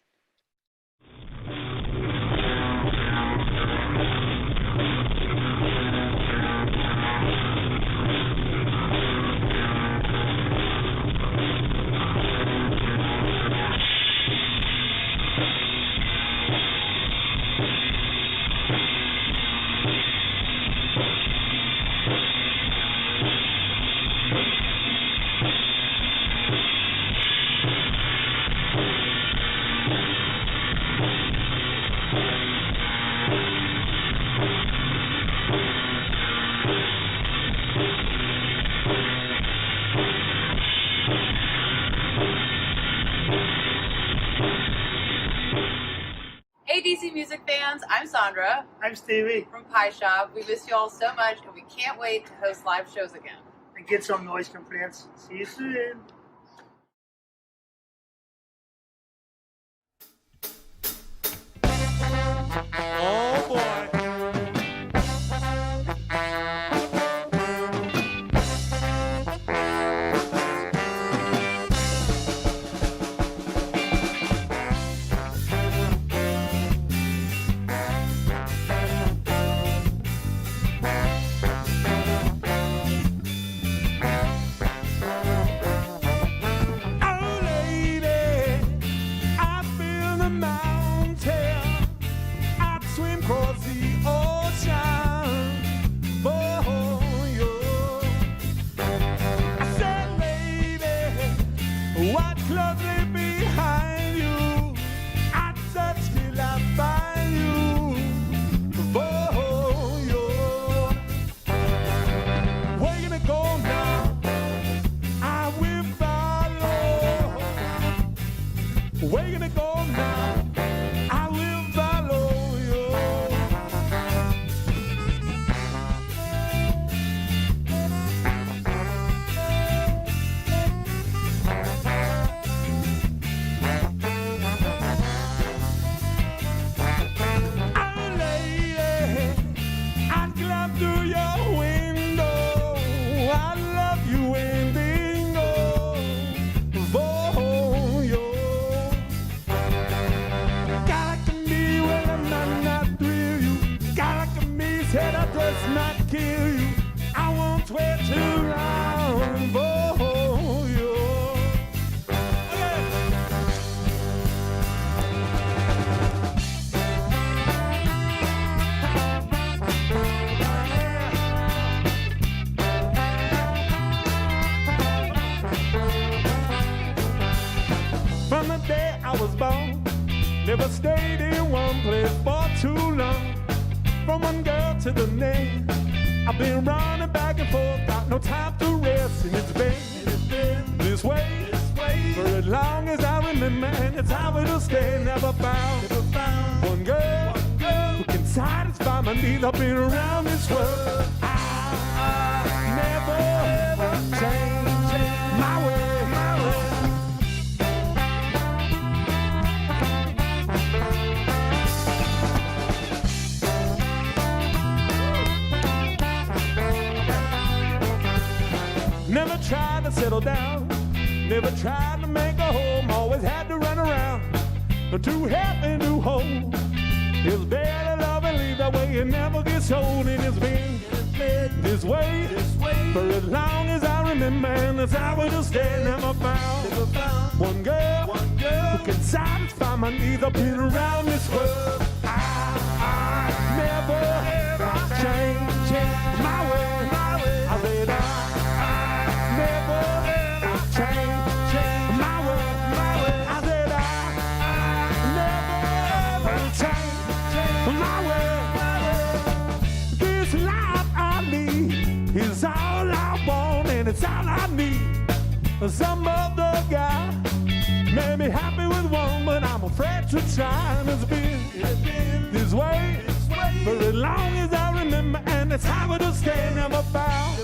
Hey DC music fans, I'm Sandra. I'm Stevie. From Pie Shop. We miss you all so much and we can't wait to host live shows again. And get some noise complaints. See you soon. Oh boy. From the day I was born, never stayed in one place for too long. From one girl to the next, I've been running back and forth, got no time to rest. And it's been this way for as long as I remember, and it's how it'll stay. Never found one girl who can satisfy my needs. I've been around this world, I never change my way. Never tried to settle down, never tried to make a home, always had to run around to help and to hold. It's better to love and leave that way, it never gets old. And it's been this way for as long as I remember, and that's how it'll stay. Never found one girl who can satisfy my needs. I've been around this world. I never change my way. I said I never change my way. I said I never change my way. This life I lead is all I want and it's all I need. Some other guy made me happy with one, but I'm afraid to try. And it's been this way for as long as I remember, and it's how it'll stay. Never found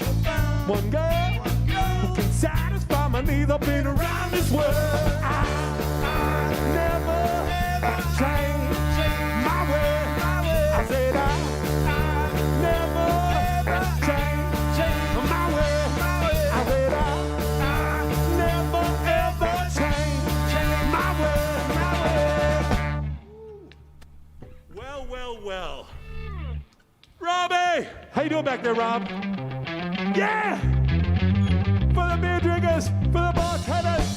one girl who can satisfy my needs. I've been around this world. I never change my way. I said I never change my way. I said I never ever change my way. Well. Robbie! How you doing back there, Rob? Yeah! For the beer drinkers, for the bartenders.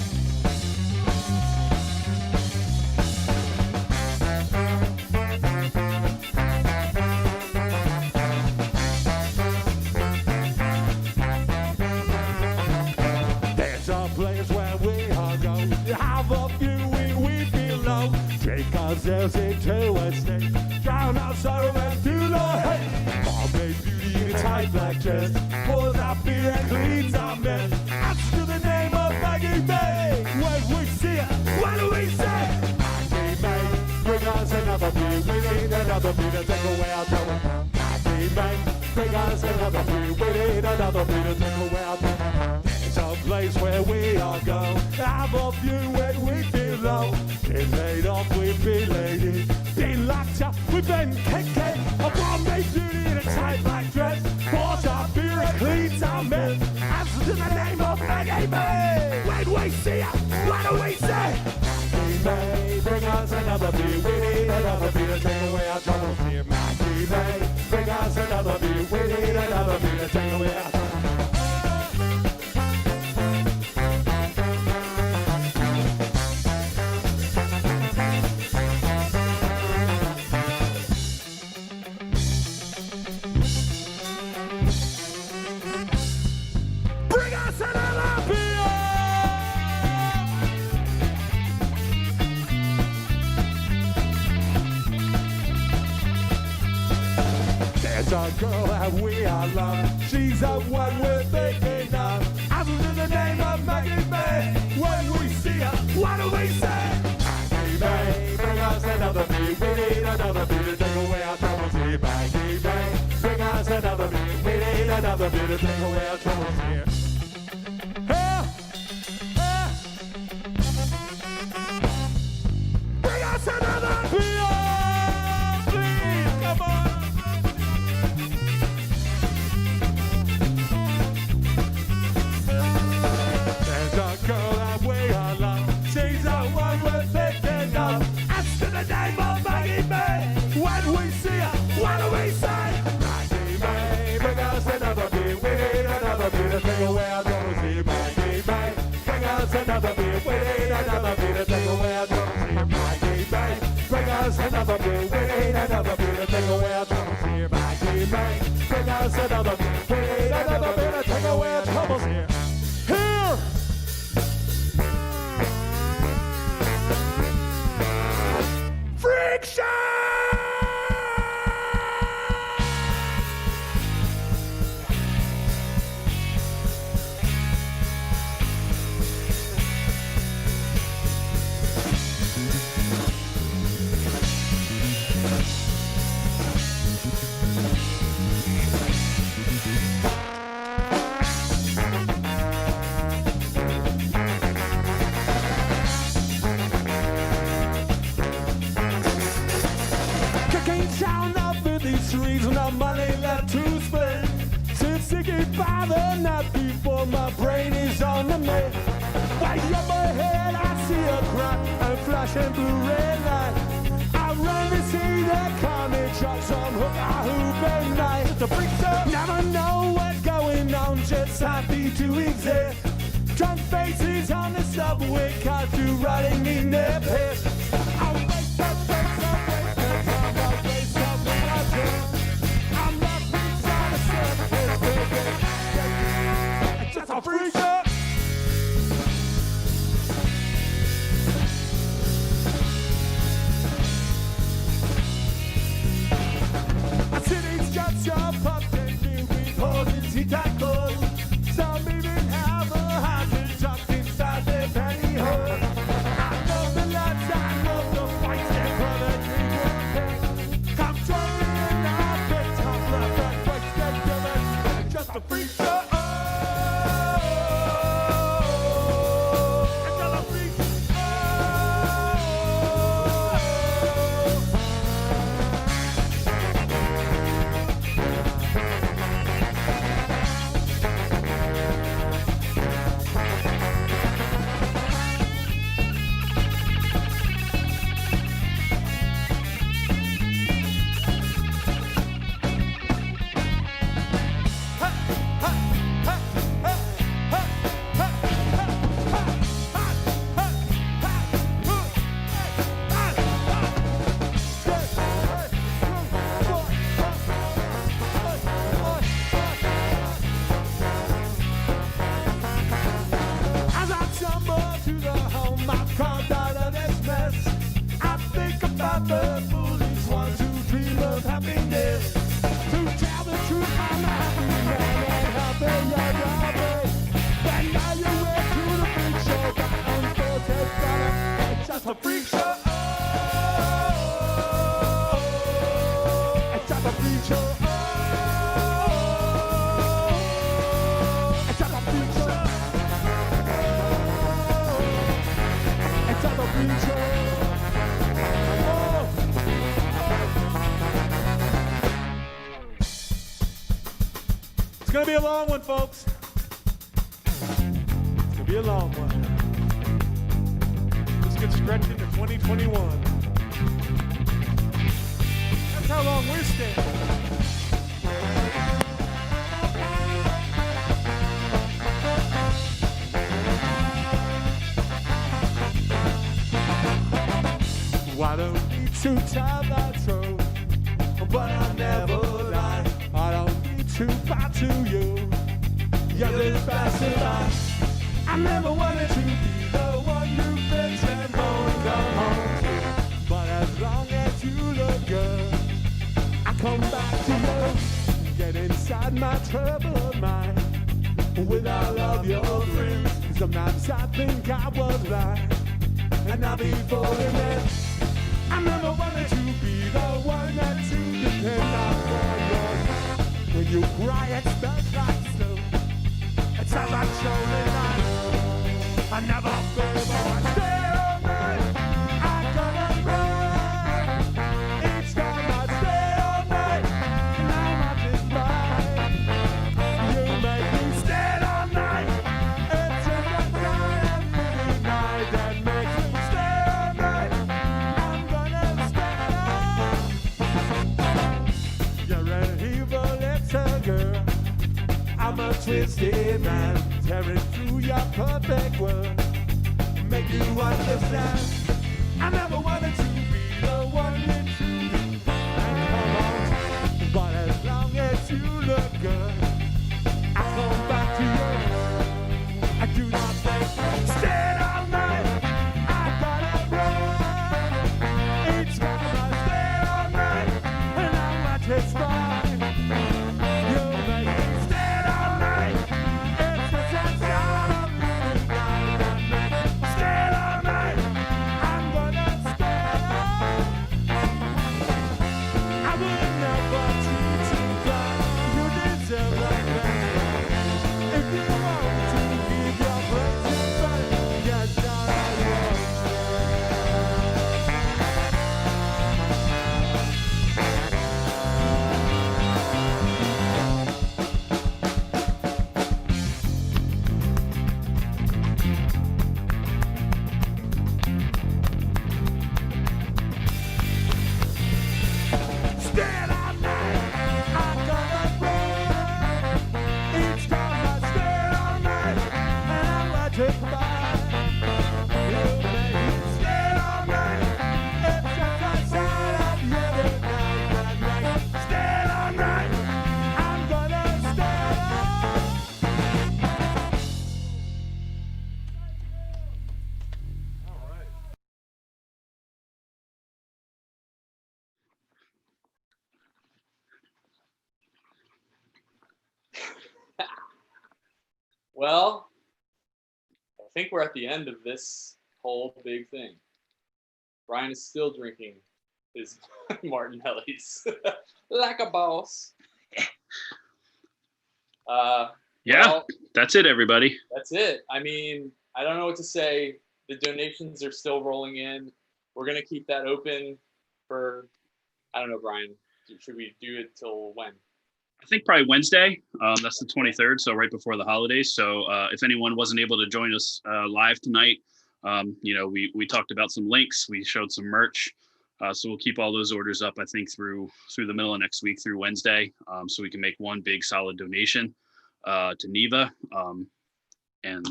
There's a place where we all go to have a few when we feel low. Because there's a two-way snake. Drown out sorrow and feel no hate. Made beauty in a tight black dress. Pours our beer and cleans our mess. Answer to the name of Maggie May. When we see it, what do we say? Maggie May, bring us another beer. We need another beer to take away our trouble. Maggie May, bring us another beer. We need another beer to take away our trouble. There's a place where we all go. Have a few when we feel low. Been laid off, we've been lady. Been locked up, we've been kicked. A Bombay beauty in a tight black dress. Pours our beer and cleans our mess. Answer to the name of Maggie May. When we see her, what do we say? Maggie May, bring us another beer. We need another beer to take away our troubles here. Maggie May, bring us another beer. We need another beer to take away our troubles. There's a girl that we all love. She's the one we're thinking of. Answer to the name of Maggie May. When we see her, what do we say? Maggie May, bring us another beer. We need another beer to take away our troubles here. Maggie May, bring us another beer. We need another beer to take away our troubles here. Bring us another beer, please, come on. Girl that we all love. She's the one we're thinking of. Answer to the name of Maggie May. When we see her, what do we say? Maggie May, bring us another beer. We need another beer to take away our troubles here. Maggie May, bring us another beer. We need another beer to take away our troubles here. Maggie May, bring us another beer. We need another beer to take away our troubles here. Maggie May, bring us another beer. We need another beer to take away our troubles here. Here! Freak Show! Streets, no money left to spend. Since sticking by the night before my brain is on the mess. Way up ahead, I see a crack and flashing blue-red light. I run to see the comic shop, some hooker who night. The freaks up, never know what's going on, just happy to exist. Drunk faces on the subway, cars do riding in their piss. I waste up, waste up, waste up time, I waste up when I drink. I'm not freaks on the surface, baby. It's just a freak up. A city's got some pumped and new reporters, he tackled. Some even have a hundred tucked inside their pantyhose. I love the lads, I love the fights, they're gonna dream of. Come join me in our big top left and breaks their giving. Just a freak show. The foolish ones who dream of happiness. To tell the truth, I'm a happy man and happy young. But now you're way to the freak show, but unfortunate brother, it's just a freak show. It's just a freak show. It's just a freak show. It's just a freak show. It's gonna be a long one, folks. It's gonna be a long one. Let's get stretched into 2021. That's how long we're staying. Why don't need to tie that throat, but I never lie. I don't need to fight to you. You're this passerby. I never wanted to be the one who fits and won't come home to. But as long as you look good, I come back to you. Get inside my troubled mind with all of your friends. Sometimes I think I was right, and I'll be falling in. I never wanted to be the one that you depend on for yours. When you cry, it smells like snow. It sounds like showing night. I never feel more. Stay all night. I gotta run. Each time I stay all night, and how much is mine? You make me stay all night. It's just a night and pretty night that makes me stay all night. You're an evil little girl. I'm a twisted man, tearing through your perfect world. Make you understand. I never wanted to be the one that you and come on. But as long as you look good, I come back to you. I do not think stay all night. I gotta run. Each time I stay all night, and I watch it fine. You make me stay all night. It's the sunshine of living night that makes me stay all night. I'm gonna stay Well, I think we're at the end of this whole big thing. Brian is still drinking his Martinelli's like a boss. Well, that's it, everybody. That's it. I mean, I don't know what to say. The donations are still rolling in. We're going to keep that open for, I don't know, Brian, should we do it till when? I think probably Wednesday. That's the 23rd, so right before the holidays. So if anyone wasn't able to join us live tonight, we talked about some links. We showed some merch. So we'll keep all those orders up, I think, through the middle of next week, through Wednesday, so we can make one big solid donation to NIVA. And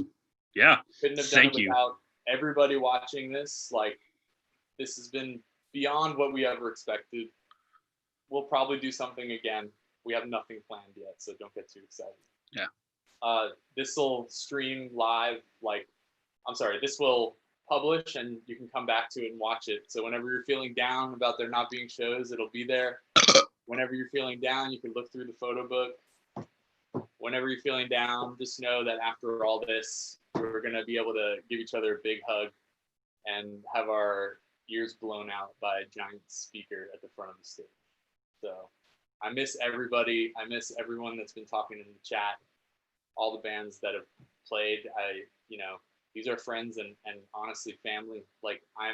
yeah, couldn't have thank done it you. without everybody watching this. Like, this has been beyond what we ever expected. We'll probably do something again. We have nothing planned yet, so don't get too excited. Yeah. This will stream live. This will publish, and you can come back to it and watch it. So whenever you're feeling down about there not being shows, it'll be there. Whenever you're feeling down, you can look through the photo book. Whenever you're feeling down, just know that after all this, we're going to be able to give each other a big hug and have our ears blown out by a giant speaker at the front of the stage. So I miss everybody. I miss everyone that's been talking in the chat, all the bands that have played. These are friends and honestly family. Like, I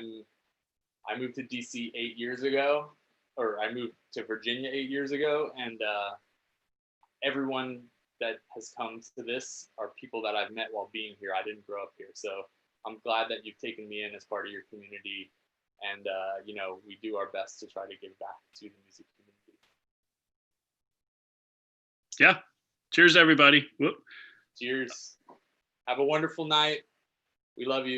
moved to DC 8 years ago, or I moved to Virginia 8 years ago, and everyone that has come to this are people that I've met while being here. I didn't grow up here, so I'm glad that you've taken me in as part of your community, and we do our best to try to give back to the music community. Yeah. Cheers, everybody. Whoop. Cheers. Have a wonderful night. We love you.